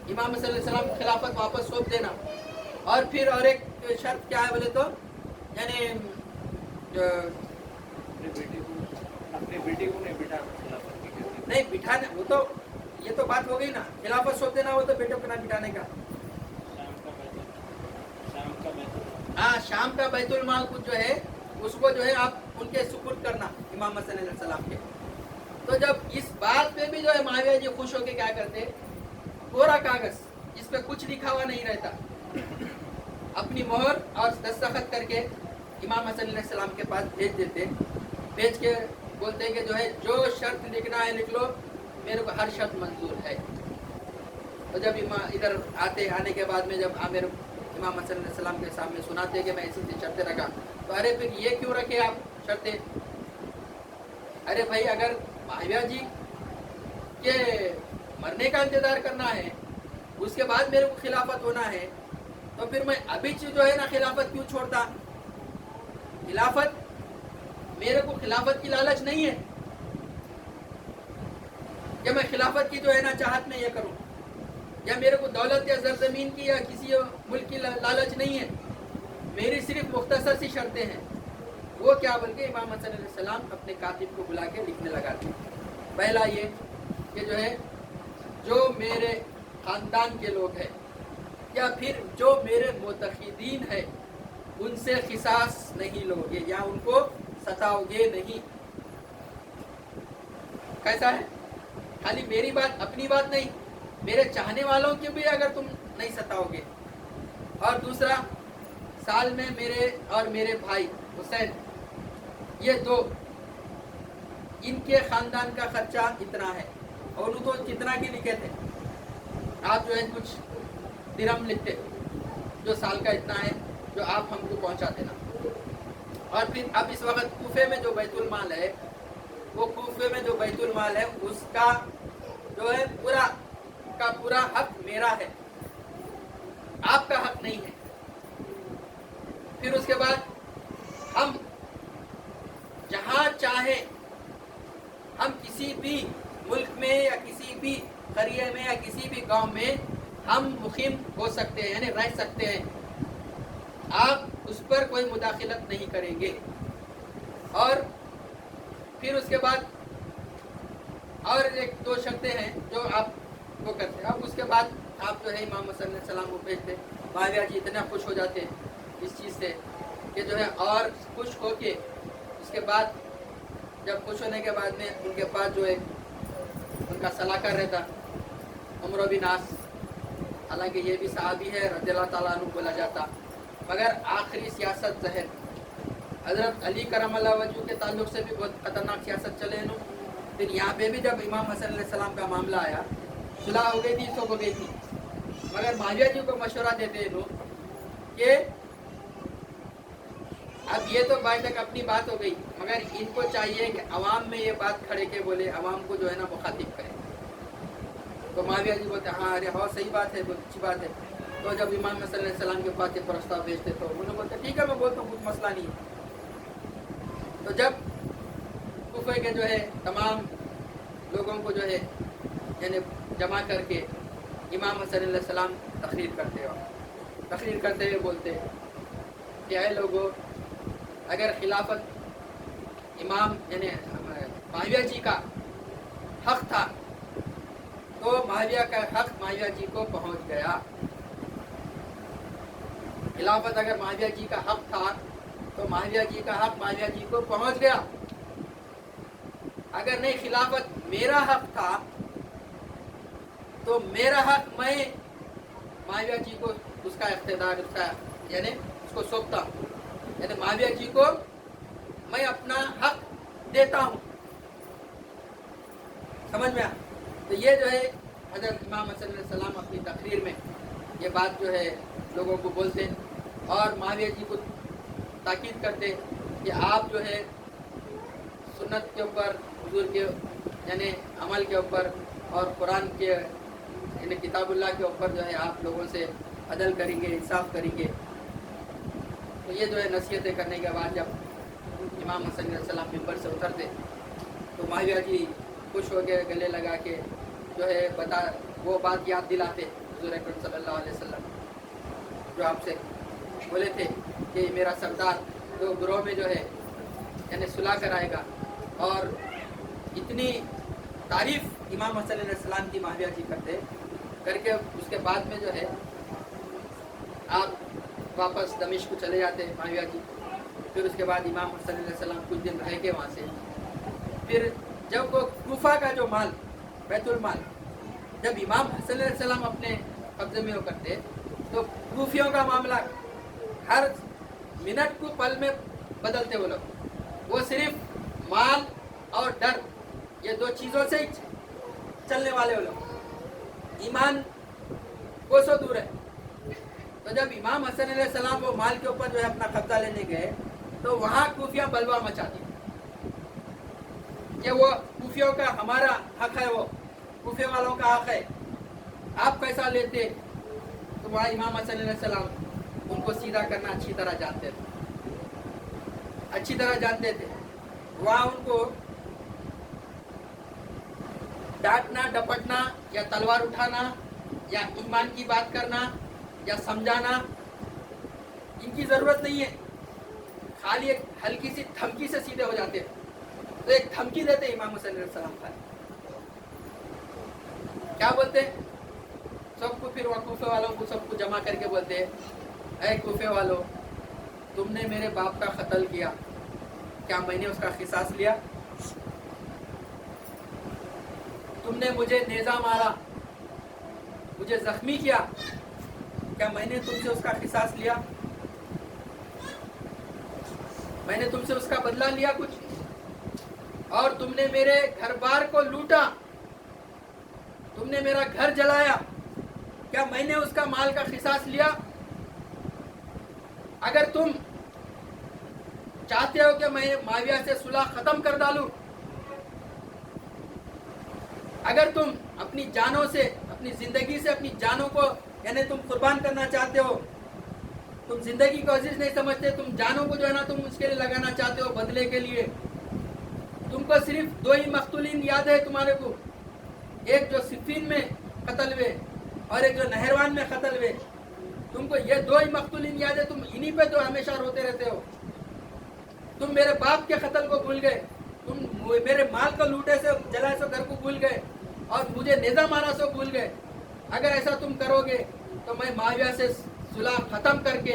امام حسن علیہ السلام کو خلافت واپس سونپ دینا. اور پھر اور ایک شرط کیا ہے بولے تو یعنی اپنے بیٹے کو نہیں بٹھانے، وہ تو یہ تو بات ہو گئی نا، خلافت سونپ دینا وہ تو بیٹوں کو نہ بٹھانے کا. ہاں شام کا بیت المال کچھ جو ہے اس کو جو ہے آپ ان کے سپرد کرنا امام حسن علیہ السلام کے. تو جب اس بات پہ بھی جو ہے معاویہ جی خوش ہو کے کیا کرتے کوڑا کاغذ جس پہ کچھ لکھا ہوا نہیں رہتا اپنی مہر اور دستخط کر کے امام حسن علیہ السلام کے پاس بھیج دیتے، بھیج کے بولتے کہ جو ہے جو شرط لکھنا ہے لکھ لو، میرے کو ہر شرط منظور ہے. تو جب ادھر آنے کے بعد میں جب عامر امام حسن علیہ السلام کے سامنے سناتے کہ میں ایسی شرطیں رکھا تو ارے پھر یہ کیوں رکھے آپ شرطیں؟ ارے بھائی اگر معاویہ جی کے مرنے کا انتظار کرنا ہے اس کے بعد میرے کو خلافت ہونا ہے تو پھر میں ابھی جو ہے نا خلافت کیوں چھوڑتا؟ خلافت میرے کو خلافت کی لالچ نہیں ہے کہ میں خلافت کی جو ہے نا چاہت میں یہ کروں، یا میرے کو دولت یا زرزمین کی یا کسی ملک کی لالچ نہیں ہے. میری صرف مختصر سی شرطیں ہیں. वो क्या बोल के इमाम हसन अलैहिस्सलाम अपने कातिब को बुला के लिखने लगाते हैं। पहला ये कि जो है जो मेरे ख़ानदान के लोग हैं या फिर जो मेरे मुतक़िदीन है उनसे क़िसास नहीं लोगे या उनको सताओगे नहीं। कैसा है? खाली मेरी बात, अपनी बात नहीं, मेरे चाहने वालों की भी अगर तुम नहीं सताओगे। और दूसरा, साल में मेरे और मेरे भाई हुसैन ये दो, इनके ख़ानदान का खर्चा इतना है। और वो तो कितना की लिखे थे, आप जो है कुछ दिरहम लिखते जो साल का इतना है जो आप हमको पहुंचा देना। और फिर अब इस वक्त कूफे में जो बैतुल माल है, वो कूफे में जो बैतुल माल है उसका जो है पूरा का पूरा हक मेरा है, आपका हक नहीं है। फिर उसके बाद हम जहाँ चाहे हम किसी भी मुल्क में या किसी भी करिए में या किसी भी गांव में हम मुकीम हो सकते हैं, यानी रह सकते हैं। आप उस पर कोई मुदाखिलत नहीं करेंगे। और फिर उसके बाद और एक दो शर्तें हैं जो आप वो करते हैं। अब उसके बाद आप जो है इमाम हसन अलैहिस्सलाम को भेजते। माविया जी इतना खुश हो जाते हैं इस चीज़ से कि जो है, और खुश हो के उसके बाद जब खुश होने के बाद में उनके पास जो है उनका सलाहकार रहता उमर बिन आस, हालांकि ये भी सहाबी है रज़ियल्लाहु ताला अन्हु बोला जाता, मगर आखिरी सियासत जो है हज़रत अली करमल्लाहु वजहू के ताल्लुक़ से भी बहुत ख़तरनाक सियासत चले नु। फिर यहाँ पे भी जब इमाम हसन अलैहिस्सलाम का मामला आया, सुलह हो गई थी, सब हो गई थी, मगर माविया जी को मशवरा देते हैं लोग कि अब ये तो भाई तक अपनी बात हो गई, मगर इनको चाहिए कि अवाम में ये बात खड़े के बोले, अवाम को जो है ना मुखातिब करे। तो माविया जी बोलते हाँ अरे हाँ सही बात है, बहुत अच्छी बात है। तो जब इमाम हसन अलैहिस्सलाम के पास ये प्रस्ताव भेजते तो उन्होंने बोलते ठीक है मैं बोलता हूँ, कुछ मसला नहीं है। तो जब कूफे के जो है तमाम लोगों को जो है यानी जमा करके इमाम हसन अलैहिस्सलाम तकरीर करते हुए बोलते कि ऐ लोगों, अगर खिलाफत इमाम यानी माविया जी का हक था तो माविया का हक माविया जी को पहुंच गया। खिलाफत अगर माविया जी का हक था तो माविया जी का हक माविया जी को पहुंच गया। अगर नहीं खिलाफत मेरा हक था तो मेरा हक मैं माविया जी को उसका इख्तियार उसका यानी उसको सौंपता हूँ, यानी माविया जी को मैं अपना हक देता हूँ। समझ में आ? तो ये जो है हज़रत इमाम हसन अलैहिस्सलाम अपनी तकरीर में ये बात जो है लोगों को बोलते और माविया जी को ताकीद करते कि आप जो है सुन्नत के ऊपर, हुजूर के यानी अमल के ऊपर और कुरान के यानी किताबुल्लाह के ऊपर जो है आप लोगों से अदल करेंगे, इंसाफ करेंगे। तो ये जो है नसीहतें करने के बाद जब इमाम हसन अलैहिस्सलाम मिंबर से उतरते तो माविया जी खुश हो के गले लगा के जो है वो बात याद दिलाते हुजूर अकरम सल्लल्लाहु अलैहि वसल्लम जो आपसे बोले थे कि मेरा सरदार तो ग्रोह में जो है यानी सुलह कराएगा। और इतनी तारीफ़ इमाम हसन अलैहिस्सलाम की माविया जी करके उसके बाद में जो है आप वापस दमिश्क को चले जाते माविया जी। फिर उसके बाद इमाम हसन अलैहिस्सलाम कुछ दिन रह के वहाँ से फिर जब वो कूफा का जो माल बैतुल माल जब इमाम हसन अलैहिस्सलाम अपने कब्जे में वो करते तो कूफियों का मामला हर मिनट को पल में बदलते वो लोग। वो सिर्फ माल और डर ये दो चीज़ों से ही चलने वाले वो लोग, ईमान कोसों दूर है। तो जब इमाम हसन अलैहिस्सलाम वो माल के ऊपर जो है अपना कब्जा लेने गए तो वहाँ कूफिया बलवा मचा दी कि वो कूफियों का हमारा हक है, वो कूफे वालों का हक है, आप कैसा लेते। तो वहाँ इमाम हसन अलैहिस्सलाम उनको सीधा करना अच्छी तरह जानते थे। वहाँ उनको डांटना डपटना या तलवार उठाना या ईमान की बात करना या समझाना इनकी ज़रूरत नहीं है। खाली एक हल्की सी धमकी से सीधे हो जाते हैं। तो एक धमकी देते इमाम हुसैन अलैहिस्सलाम खाली, क्या बोलते हैं सबको, फिर वहाँ कूफे वालों को सबको जमा करके बोलते हैं, ऐ कूफे वालों, तुमने मेरे बाप का कत्ल किया, क्या मैंने उसका क़िसास लिया? तुमने मुझे नेज़ा मारा, मुझे जख्मी किया, क्या मैंने तुमसे उसका क़िसास लिया? मैंने तुमसे उसका बदला लिया कुछ? और तुमने मेरे घर बार को लूटा, तुमने मेरा घर जलाया, क्या मैंने उसका माल का क़िसास लिया? अगर तुम चाहते हो कि मैं माविया से सुलह खत्म कर डालूं, अगर तुम अपनी जानों से, अपनी जिंदगी से अपनी जानों को यानी तुम कुर्बान करना चाहते हो, तुम जिंदगी को अजीज नहीं समझते, तुम जानों को जो है ना तुम उसके लिए लगाना चाहते हो बदले के लिए, तुमको सिर्फ दो ही मख्तूलीन याद है तुम्हारे को, एक जो सिफीन में कत्ल हुए और एक जो नहरवान में कत्ल हुए, तुमको ये दो ही मख्तूलीन याद है, तुम इन्हीं पे तो हमेशा रोते रहते हो। तुम मेरे बाप के कत्ल को भूल गए, तुम मेरे माल को लूटे से जलाए सो घर को भूल गए और मुझे नेज़ा मारा सो भूल गए। अगर ऐसा तुम करोगे तो मैं माविया से सुलह खत्म करके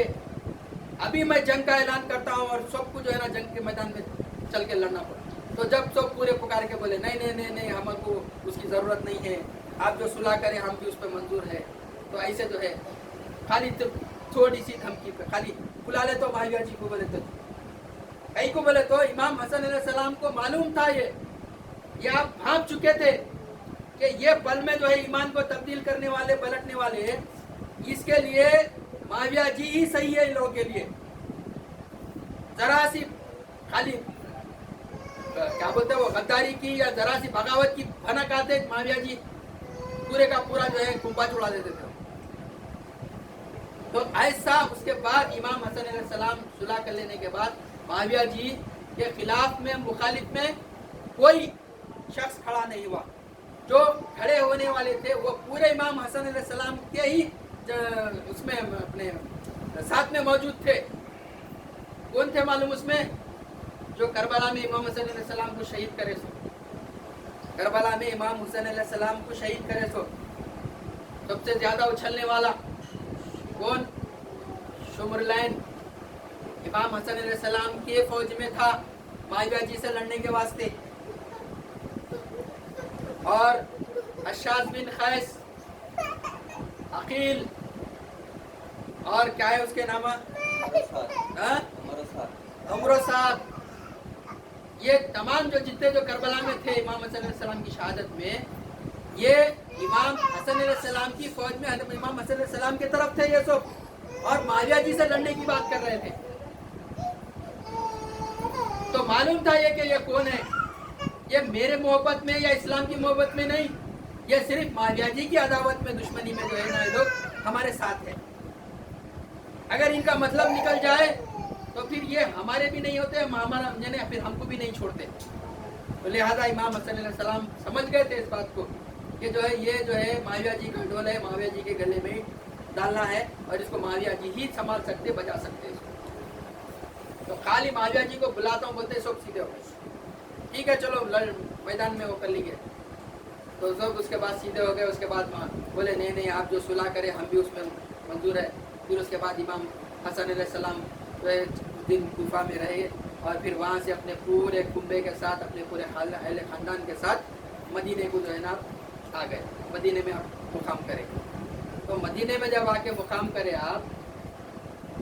अभी मैं जंग का ऐलान करता हूँ और सबको जो है ना जंग के मैदान में चल के लड़ना पड़ा। तो जब सब पूरे पुकार के बोले नहीं नहीं नहीं नहीं, हमको उसकी ज़रूरत नहीं है, आप जो सुलह करें हम भी उस पर मंजूर है। तो ऐसे जो है खाली थोड़ी सी धमकी पे खाली बुला ले, तो माविया जी को बोले, तो कई को बोले तो इमाम हसन अलैहिस्सलाम को मालूम था ये आप भांप चुके थे कि ये पल में जो है ईमान को तब्दील करने वाले, पलटने वाले, इसके लिए माविया जी ही सही है इन लोगों के लिए। जरा सी खाली क्या बोलते हैं वो गद्दारी की या जरा सी बगावत की भनक आते माविया जी पूरे का पूरा जो है कुंपा छुड़ा देते थे। तो ऐसा उसके बाद इमाम हसन अलैहिस्सलाम सुलह कर लेने के बाद माविया जी के खिलाफ में, मुखालिफ में कोई शख्स खड़ा नहीं हुआ। जो खड़े होने वाले थे वो पूरे इमाम हसन अलैहिस्सलाम के ही उसमें अपने साथ में मौजूद थे। कौन थे मालूम उसमें? जो करबला में इमाम हुसैन अलैहिस्सलाम को शहीद करे सो, करबला में इमाम हुसैन अलैहिस्सलाम को शहीद करे सो सबसे ज्यादा उछलने वाला कौन? शुमरलैन इमाम हसन अलैहिस्सलाम के फौज में था माविया जी से लड़ने के वास्ते। और अशाज बिन खैस, अकील, और क्या है उसके नाम, उमरो साहब, ये तमाम जो जितने जो करबला में थे इमाम हसन अलैहिस्सलाम की शहादत में, ये इमाम हसन अलैहिस्सलाम की फौज में इमाम हसन अलैहिस्सलाम की तरफ थे ये सब, और माविया जी से लड़ने की बात कर रहे थे। तो मालूम था ये कि ये कौन है, ये मेरे मोहब्बत में या इस्लाम की मोहब्बत में नहीं, ये सिर्फ माविया जी की अदावत में, दुश्मनी में जो है ना ये लोग हमारे साथ है। अगर इनका मतलब निकल जाए तो फिर ये हमारे भी नहीं होते, हमारा फिर हमको भी नहीं छोड़ते। तो लिहाजा इमाम हसन अलैहिस्सलाम समझ गए थे इस बात को कि जो है ये जो है माविया जी का ढोल है, माविया जी के गले में डालना है और इसको माविया जी ही संभाल सकते, बजा सकते इसको। तो खाली माविया जी को बुलाता हूँ, बोलते सब सीधे हो गए, ठीक है चलो मैदान में वो कर लीजिए। तो सब उसके बाद सीधे हो गए। उसके बाद बोले नहीं नहीं आप जो सुलह करें हम भी उसमें मंजूर है। फिर उसके बाद इमाम हसन अलैहिस्सलाम दिन कूफा में रहे और फिर वहाँ से अपने पूरे कुंबे के साथ, अपने पूरे अहले ख़ानदान के साथ मदीने को जो है ना आ गए, मदीने में आप मुकाम करें। तो मदीने में जब आके मुकाम करे आप,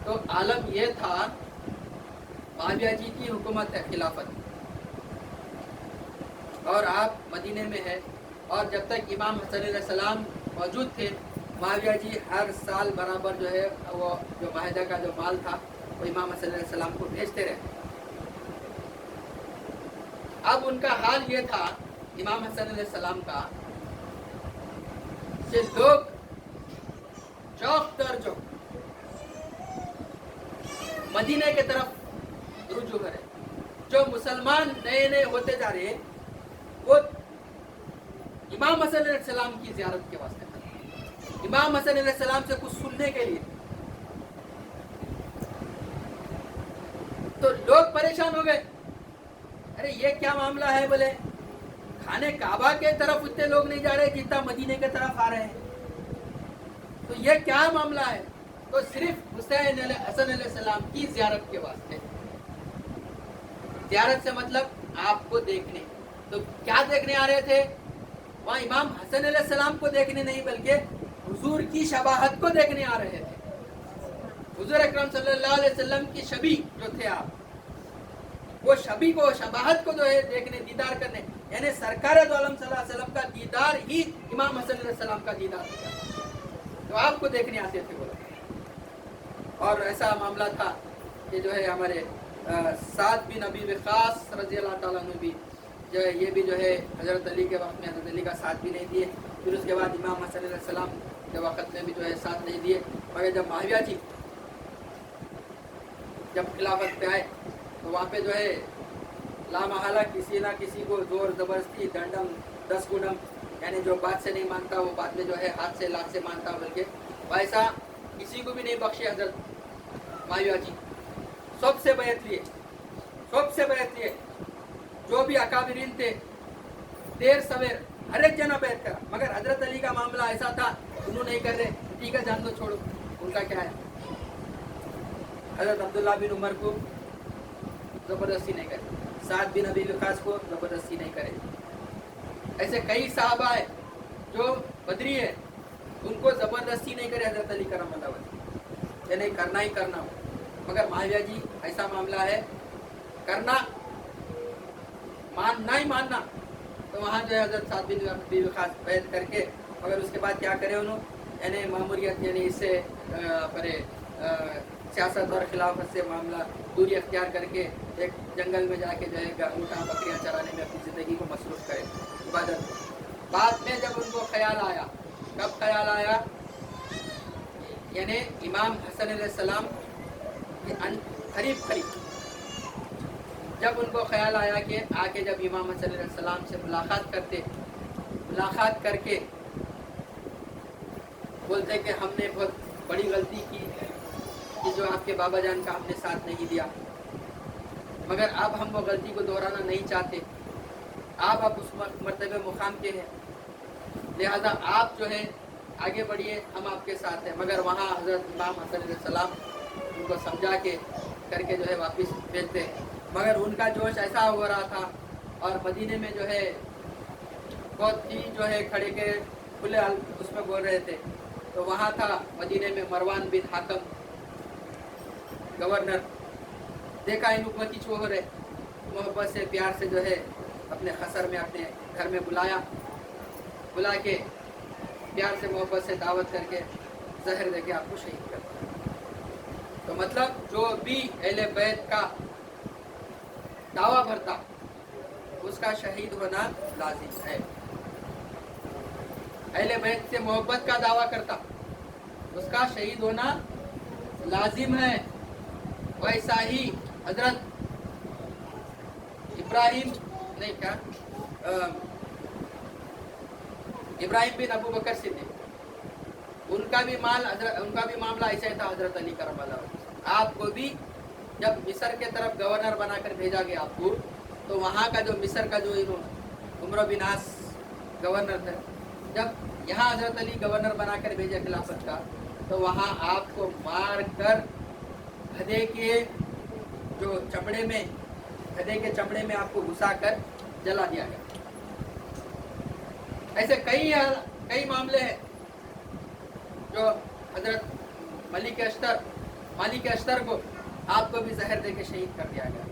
तो आलम यह था माविया जी की हुकूमत है, खिलाफत, और आप मदीने में है। और जब तक इमाम हसन अलैहिस्सलाम मौजूद थे, माविया जी हर साल बराबर जो है वो जो माहिदा का जो माल था वो इमाम हसन अलैहिस्सलाम को भेजते रहे। अब उनका हाल ये था इमाम हसन अलैहिस्सलाम का कि लोग चौक दर चौक मदीने के तरफ रुजू करे। जो मुसलमान नए नए होते जा रहे वो इमाम हसन अलैहिस्सलाम की ज़ियारत के वास्ते, इमाम हसन अलैहिस्सलाम से कुछ सुनने के लिए। तो लोग परेशान हो गए, अरे ये क्या मामला है, बोले खाने काबा के तरफ उतने लोग नहीं जा रहे जितना मदीने के तरफ आ रहे हैं, तो ये क्या मामला है। तो सिर्फ हुसैन हसन अलैहिस्सलाम की ज़ियारत के वास्ते, ज़ियारत से मतलब आपको देखने, तो क्या देखने आ रहे थे वहाँ, इमाम हसन अलैहिस्सलाम को देखने नहीं बल्कि हुजूर की शबाहत को देखने आ रहे थे। हुजूर अकरम सल्लल्लाहु अलैहि वसल्लम की शबी जो थे आप, वो शबी को, शबाहत को जो है देखने, दीदार करने, यानी सरकार दो आलम सल्लल्लाहु अलैहि वसल्लम का दीदार ही इमाम हसन अलैहिस्सलाम का दीदार था, तो आपको देखने आते थे बोला। और ऐसा मामला था कि जो है हमारे साद बिन अबी वक़ास रज़ी अल्लाह ताला अन्हु भी जो है, ये भी जो है हज़रत अली के वक्त में हज़रत अली का साथ भी नहीं दिए, फिर उसके बाद इमाम हसन अलैहिस्सलाम के वक्त में भी जो है साथ नहीं दिए, मगर जब मुआविया जी जब खिलाफत पे आए तो वहाँ पे जो है लामहला किसी ना किसी को जोर ज़बरदस्ती, दंडम दस गुडम, यानी जो बात से नहीं मानता वो बाद में जो है हाथ से लात से मानता, बल्कि वैसा किसी को भी नहीं बख्शे हज़रत मुआविया जी। सबसे बैत लिए, सबसे बैत लिए, जो भी अकाबिरीन थे देर सवेर हर एक जना बैत करा, मगर हजरत अली का मामला ऐसा था, उन्होंने नहीं कर रहे, ठीक है जान दो छोड़ो, उनका क्या है। हजरत अब्दुल्ला बिन उमर को ज़बरदस्ती नहीं करे, साद बिन अबी वक़ास को ज़बरदस्ती नहीं करे, ऐसे कई साहबा है जो बदरी है, उनको ज़बरदस्ती नहीं करे हजरत अली करम वजह, नहीं करना ही करना हो। मगर मुआविया जी ऐसा मामला है, करना मानना ही मानना, तो वहाँ जो है हजरत साद बिन अबी वक़ास बैत करके, मगर उसके बाद क्या करे उन्होंने, यानी मामूरियत, यानी इससे परे सियासत और खिलाफत से मामला दूरी अख्तियार करके एक जंगल में जाके जो है ऊँटा बकरियाँ चराने में अपनी ज़िंदगी को मसरूफ़ करे, इबादत। बाद में जब उनको ख्याल आया, कब ख्याल आया, यानी इमाम हसन अलैहिस्सलाम के करीब करीब जब उनको ख्याल आया कि आके जब इमाम हसन अलैहिस्सलाम से मुलाकात करते, मुलाकात करके बोलते कि हमने बहुत बड़ी गलती की कि जो आपके बाबा जान का हमने साथ नहीं दिया, मगर अब हम वो गलती को दोहराना नहीं चाहते, आप उस मर्तबे मुकाम के हैं, लिहाजा आप जो है आगे बढ़िए, हम आपके साथ हैं। मगर वहाँ हज़रत इमाम हसन अलैहिस्सलाम उनको समझा के करके जो है वापस भेजते, मगर उनका जोश ऐसा हो रहा था, और मदीने में जो है बहुत ही जो है खड़े के खुले उसमें बोल रहे थे, तो वहाँ था मदीने में मरवान बिन हाकम गवर्नर, देखा इन हुकूमती चोर है, मोहब्बत से प्यार से जो है अपने खसर में अपने घर में बुला के प्यार से मोहब्बत से दावत करके जहर देके आपको शहीद कर। तो मतलब जो भी अहले बैत का दावा भरता उसका शहीद होना लाजिम है, अहले बैत से मोहब्बत का दावा करता उसका शहीद होना लाजिम है। वैसा ही हजरत इब्राहिम नहीं क्या इब्राहिम बिन अबू बकर सिद्दीक, उनका भी मामला ऐसा ही था हजरत अली करम। आपको भी जब मिस्र के तरफ गवर्नर बनाकर भेजा गया आपको, तो वहाँ का जो मिस्र का जो उमर बिन आस गवर्नर थे, जब यहाँ हजरत अली गवर्नर बनाकर भेजा खिलाफत का, तो वहाँ आपको मार कर गधे के चमड़े में आपको घुसा कर जला दिया गया। ऐसे कई मामले हैं जो हजरत मालिक अश्तर को आपको भी जहर देके शहीद कर दिया गया।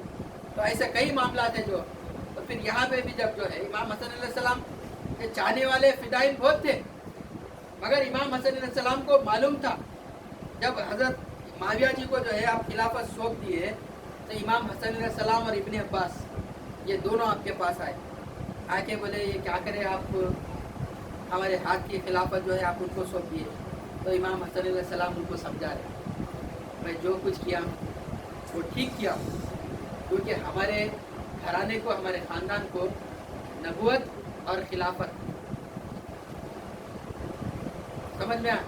तो ऐसे कई मामला थे जो, तो फिर यहाँ पे भी जब जो है इमाम हसन अलैहिस्सलाम के चाहने वाले फिदाइन बहुत थे, मगर इमाम हसन अलैहिस्सलाम को मालूम था जब हजरत मुआविया जी को जो है आप खिलाफत सौंप दिए, तो इमाम हसन अलैहिस्सलाम और इब्ने अब्बास ये दोनों आपके पास आके बोले ये क्या करें, आप हमारे हाथ की खिलाफत जो है आप उनको सौंप दिए। तो इमाम हसन अलैहिस्सलाम उनको समझा रहे, मैं जो कुछ किया वो ठीक किया, क्योंकि हमारे घराने को, हमारे ख़ानदान को नबूवत और खिलाफत समझ में आया,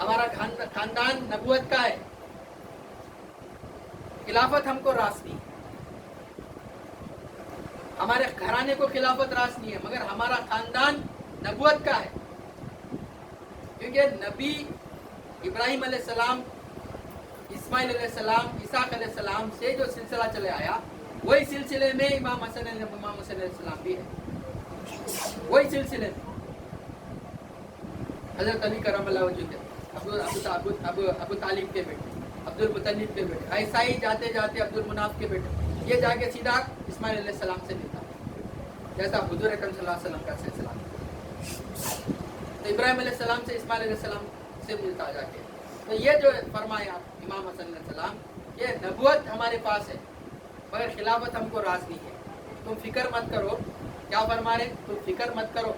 हमारा खानदान नबूवत का है, खिलाफत हमको रास नहीं है, हमारे घराने को खिलाफत रास नहीं है, मगर हमारा खानदान नबूवत का है। क्योंकि नबी इब्राहिम अलैहिस्सलाम, इस्माइल अलैहिस्सलाम, इसाक अलैहिस्सलाम से जो सिलसिला चले आया, वही सिलसिले में इमाम हसन अलैहिस्सलाम भी है, वही सिलसिले में हजरत अली करमल्लाहु वजहू के, अबू तालिब के बेटे, अब्दुल मुतल्लिब के बेटे, ऐसा ही जाते जाते अब्दुल मुनाफ के बेटे, ये जाके सीधा इस्माइल अलैहिस्सलाम से मिलता, जैसा हुजूर अकरम सल्लल्लाहु अलैहि वसल्लम का सिलसिला। तो इब्राहिम अलैहिस्सलाम से इस्माइल अलैहिस्सलाम से मिलता जाके। तो ये जो फरमाया इमाम हसन अलैहिस्सलाम, ये नबूवत हमारे पास है, मगर खिलाफत हमको राज नहीं है। तुम फिक्र मत करो, क्या फरमा रहे, तुम फिक्र मत करो,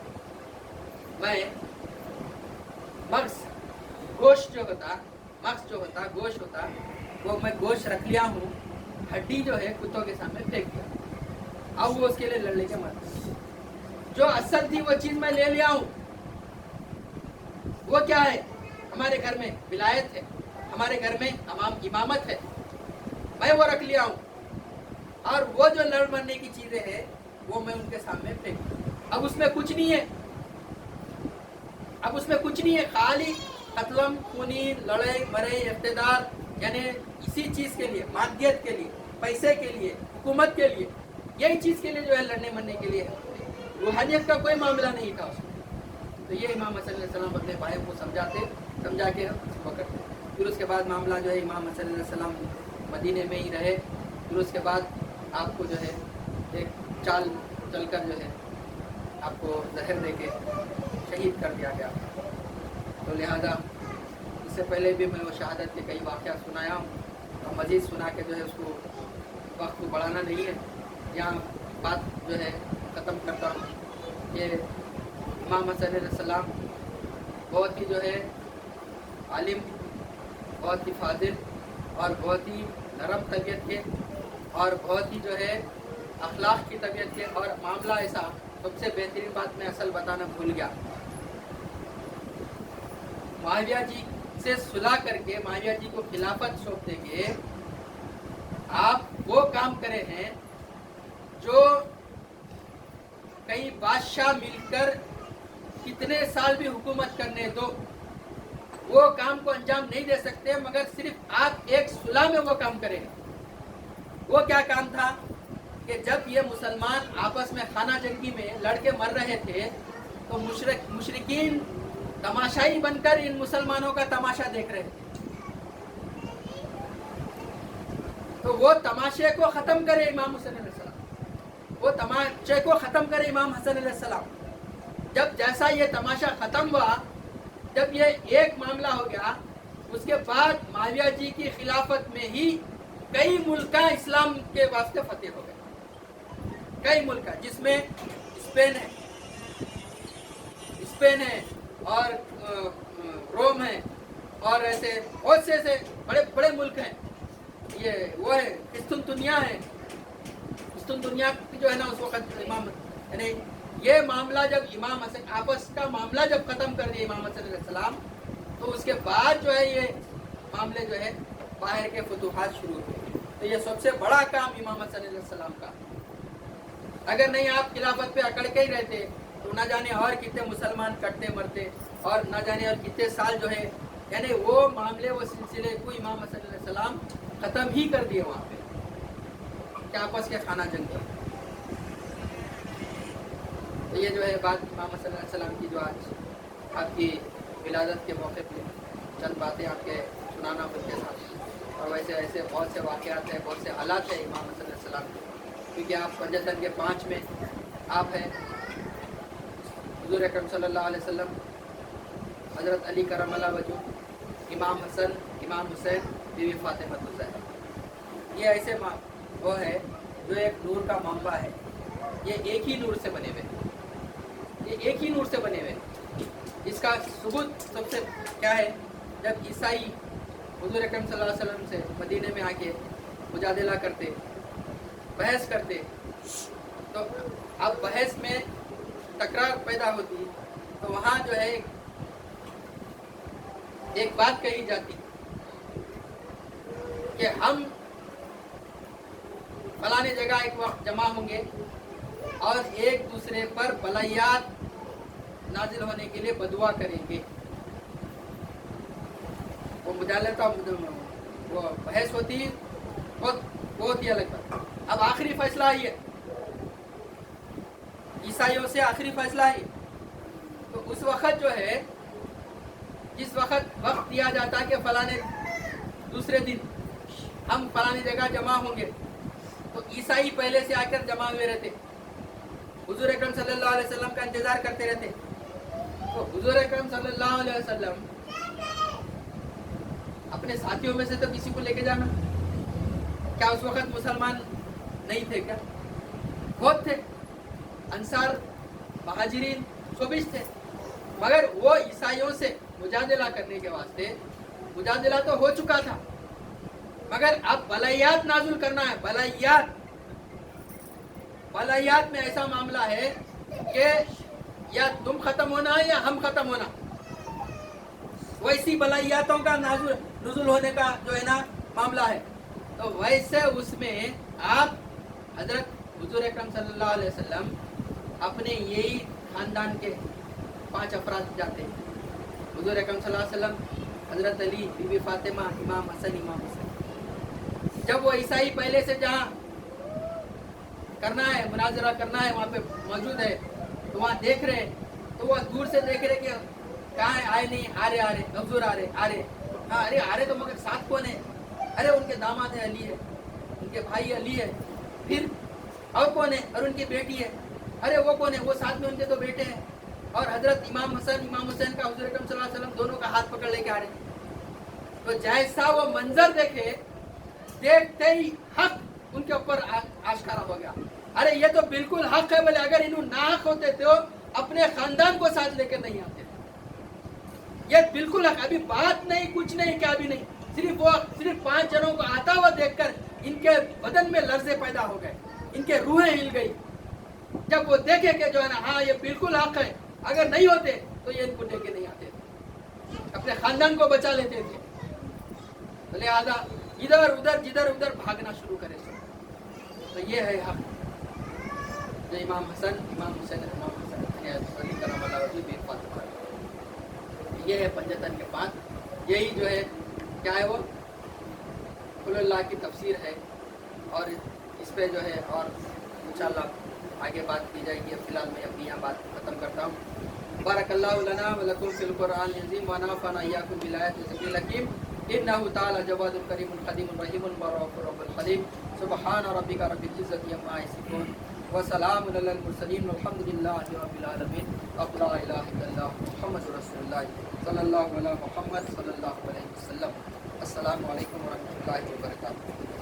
मैं मग्स गोश्त जो होता, गोश्त होता, वो मैं गोश्त रख लिया हूँ, हड्डी जो है कुत्तों के सामने फेंक दिया, अब वो उसके लिए लड़ने के मत। जो असल थी वो चीज मैं ले लिया हूँ, वो क्या है, हमारे घर में विलायत है, हमारे घर में इमामत है, मैं वो रख लिया हूँ, और वो जो लड़ मरने की चीजें हैं वो मैं उनके सामने फेंक दूँ। अब उसमें कुछ नहीं है, खाली कत्लम, खूनी, लड़ाई मरे, इख्तिदार, यानी इसी चीज के लिए, मादियत के लिए, पैसे के लिए, हुकूमत के लिए, यही चीज के लिए जो है लड़ने मरने के लिए है। रूहानियत का कोई मामला नहीं था उसमें। तो ये इमाम हसन अलैहिस्सलाम अपने भाई को समझा के वो करते। फिर उसके बाद मामला जो है, इमाम हसन अलैहिस्सलाम मदीने में ही रहे, फिर उसके बाद आपको जो है एक चाल चलकर जो है आपको जहर दे के शहीद कर दिया गया। तो लिहाजा इससे पहले भी मैं वो शहादत के कई वाक़यात सुनाया हूँ, और मज़ीद सुना के जो है उसको वक्त को बढ़ाना नहीं है, यहाँ बात जो है ख़त्म करता हूँ। ये इमाम हसन अलैहिस्सलाम बहुत ही जो है आलिम, बहुत ही फाजिल और बहुत ही नरम तबीयत के, और बहुत ही जो है अखलाक की तबीयत के। और मामला ऐसा, सबसे बेहतरीन बात मैं असल बताना भूल गया, मुआविया जी से सुलह करके मुआविया जी को खिलाफत सौंप देंगे, आप वो काम करे हैं जो कई बादशाह मिलकर कितने साल भी हुकूमत करने दो, वो काम को अंजाम नहीं दे सकते, मगर सिर्फ आप एक सुलह में वो काम करें। वो क्या काम था कि जब ये मुसलमान आपस में खाना जंगी में लड़के मर रहे थे, तो मुशरिकीन तमाशाई बनकर इन मुसलमानों का तमाशा देख रहे थे। तो वो तमाशे को खत्म करे इमाम हुसैन अलैहिस्सलाम, वो तमाशे को खत्म करे इमाम हसन अलैहिस्सलाम। जब जैसा ये तमाशा खत्म हुआ, जब ये एक मामला हो गया, उसके बाद मुआविया जी की खिलाफत में ही कई मुल्क इस्लाम के वास्ते फतेह हो गए, कई मुल्क जिसमें स्पेन है और रोम है, और ऐसे बहुत से ऐसे बड़े बड़े मुल्क हैं। ये वो है किस्तुनतुनिया है, किस्तुनतुनिया जो है ना, उस वक्त इमाम, यानी ये मामला जब इमाम हसन आपस का मामला जब खत्म कर दिया इमाम हसन अलैहिस्सलाम, तो उसके बाद जो है ये मामले जो है बाहर के फतूहात शुरू हुए। तो ये सबसे बड़ा काम इमाम हसन अलैहिस्सलाम का। अगर नहीं आप खिलाफत पे अकड़ के ही रहते, तो न जाने और कितने मुसलमान कटते मरते, और न जाने और कितने साल जो है, यानी वो मामले, वो सिलसिले को इमाम हसन अलैहिस्सलाम ख़त्म ही कर दिए वहाँ पे, क्या आपस के खाना जंग पर। तो ये जो है बात इमाम हसन अलैहिस्सलाम की, जो आज आपकी विलादत के मौके पे चंद बातें आपके सुनाना उनके साथ। और वैसे ऐसे बहुत से वाक़यात हैं, बहुत से हालात हैं इमाम हसन अलैहिस्सलाम के, क्योंकि आप पंजतन के 5 में आप हैं, हुज़ूर अकरम सल्लल्लाहु अलैहि वसल्लम, हज़रत अली करमल्लाहु वजहू, इमाम हसन, इमाम हुसैन, बीवी फातिमा ज़हरा। ये ऐसे वो है जो एक नूर का मामला है, ये एक ही नूर से बने हुए, ये एक ही नूर से बने हुए। इसका सबूत सबसे क्या है, जब ईसाई हुज़ूर अकरम सल्लल्लाहु अलैहि वसल्लम से मदीने में आके मुजादला करते, बहस करते, तो अब बहस में तकरार पैदा होती, तो वहाँ जो है एक बात कही जाती कि हम फलाने जगह एक वक्त जमा होंगे और एक दूसरे पर बलायात नाजिल होने के लिए बदुआ करेंगे। वो मुजालता वो बहस होती बहुत ही अलग बात। अब आखिरी फैसला है, ईसाइयों से आखिरी फैसला है। तो उस वक्त जो है, जिस वक्त दिया जाता है कि फलाने दूसरे दिन हम फलानी जगह जमा होंगे, तो ईसाई पहले से आकर जमा हुए रहते, हुजूर अकरम सल्लल्लाहु अलैहि वसल्लम का इंतजार करते रहते। तो हुजूर अकरम सल्लल्लाहु अलैहि वसल्लम अपने साथियों में से तो किसी को लेके जाना, क्या उस वक्त मुसलमान नहीं थे क्या? बहुत थे, अंसार महाजिरीन सोबिश थे, मगर वो ईसाइयों से मुजादिला करने के वास्ते, मुजादिला तो हो चुका था, मगर अब बलायात नाजुल करना है। बलायात में ऐसा मामला है कि या तुम खत्म होना है या हम खत्म होना, वैसी बलायातों का नुजुल होने का जो है ना मामला है। तो वैसे उसमें आप हजरत हुजूर अकरम सल्लल्लाहु अलैहि वसल्लम अपने यही खानदान के 5 अफराद जाते हैं। हुजूर अकरम सल्लल्लाहु अलैहि वसल्लम, हजरत अली, बीबी फातिमा, इमाम हसन, इमाम हुसैन। जब वो ईसाई पहले से जहाँ करना है, मुनाजरा करना है, वहाँ पे मौजूद है, तो वहाँ देख रहे हैं, तो वो दूर से देख रहे कि कहाँ है, आए नहीं, आ रहे हुजूर आ रहे। हाँ, अरे आ रहे तो मगर साथ कौन है? अरे उनके दामाद है, अली है, उनके भाई अली है, फिर और कौन है? और उनकी बेटी है। अरे वो कौन है? वो साथ में उनके 2 बेटे हैं, और हजरत इमाम हसन, इमाम हुसैन का हुजूर अकरम सल्लल्लाहु अलैहि वसल्लम दोनों का हाथ पकड़ लेके आ रहे। तो जैसा वो मंजर देखे, देखते ही हक उनके ऊपर आश्कारा हो गया। अरे ये तो बिल्कुल हक है, बोले अगर इन्हों ना हक होते तो अपने खानदान को साथ लेकर नहीं आते। ये बिल्कुल हक, अभी बात नहीं, कुछ नहीं, क्या भी नहीं, सिर्फ 5 जनों को आता हुआ देखकर इनके बदन में लर्जे पैदा हो गए, इनके रूहें हिल गई। जब वो देखे कि जो है ना, हाँ ये बिल्कुल हक है, अगर नहीं होते तो ये इनको लेके नहीं आते, अपने खानदान को बचा लेते थे। तो लिहाजा इधर उधर जिधर उधर भागना शुरू करे। तो ये है हक जो इमाम हसन, इमाम हुसैन, इमाम हसन अली करमल्लाहु वजहहु बीबी फातिमा, ये है पंजतन के 5। यही जो है क्या है, वो कुल्लाह की तफसीर है, और इस पे जो है और इंशाअल्लाह आगे बात की जाएगी। अब फिलहाल मैं अपनी यहाँ बात ख़त्म करता हूँ। बारकल्लाहु लना व लकुम फिल कुरआन अज़ीम व नफ़अना इय्याकुम बिल आयाति व ज़िक्रिल हकीम। इन्नहु तआला जवादुल करीमुल खदीमुर रहीमुल रऊफ़ुर रहीम। सुब्हान रब्बिका रब्बिल इज़्ज़ति अम्मा यसिफून व सलामुन अलल मुरसलीन वल्हम्दुलिल्लाहि रब्बिल आलमीन। ला इलाहा इल्लल्लाह मुहम्मदुर रसूलुल्लाह सल्लल्लाहु अलैहि मुहम्मद सल्लल्लाहु अलैहि वसल्लम। अस्सलामु अलैकुम व रहमतुल्लाहि व बरकातुहू।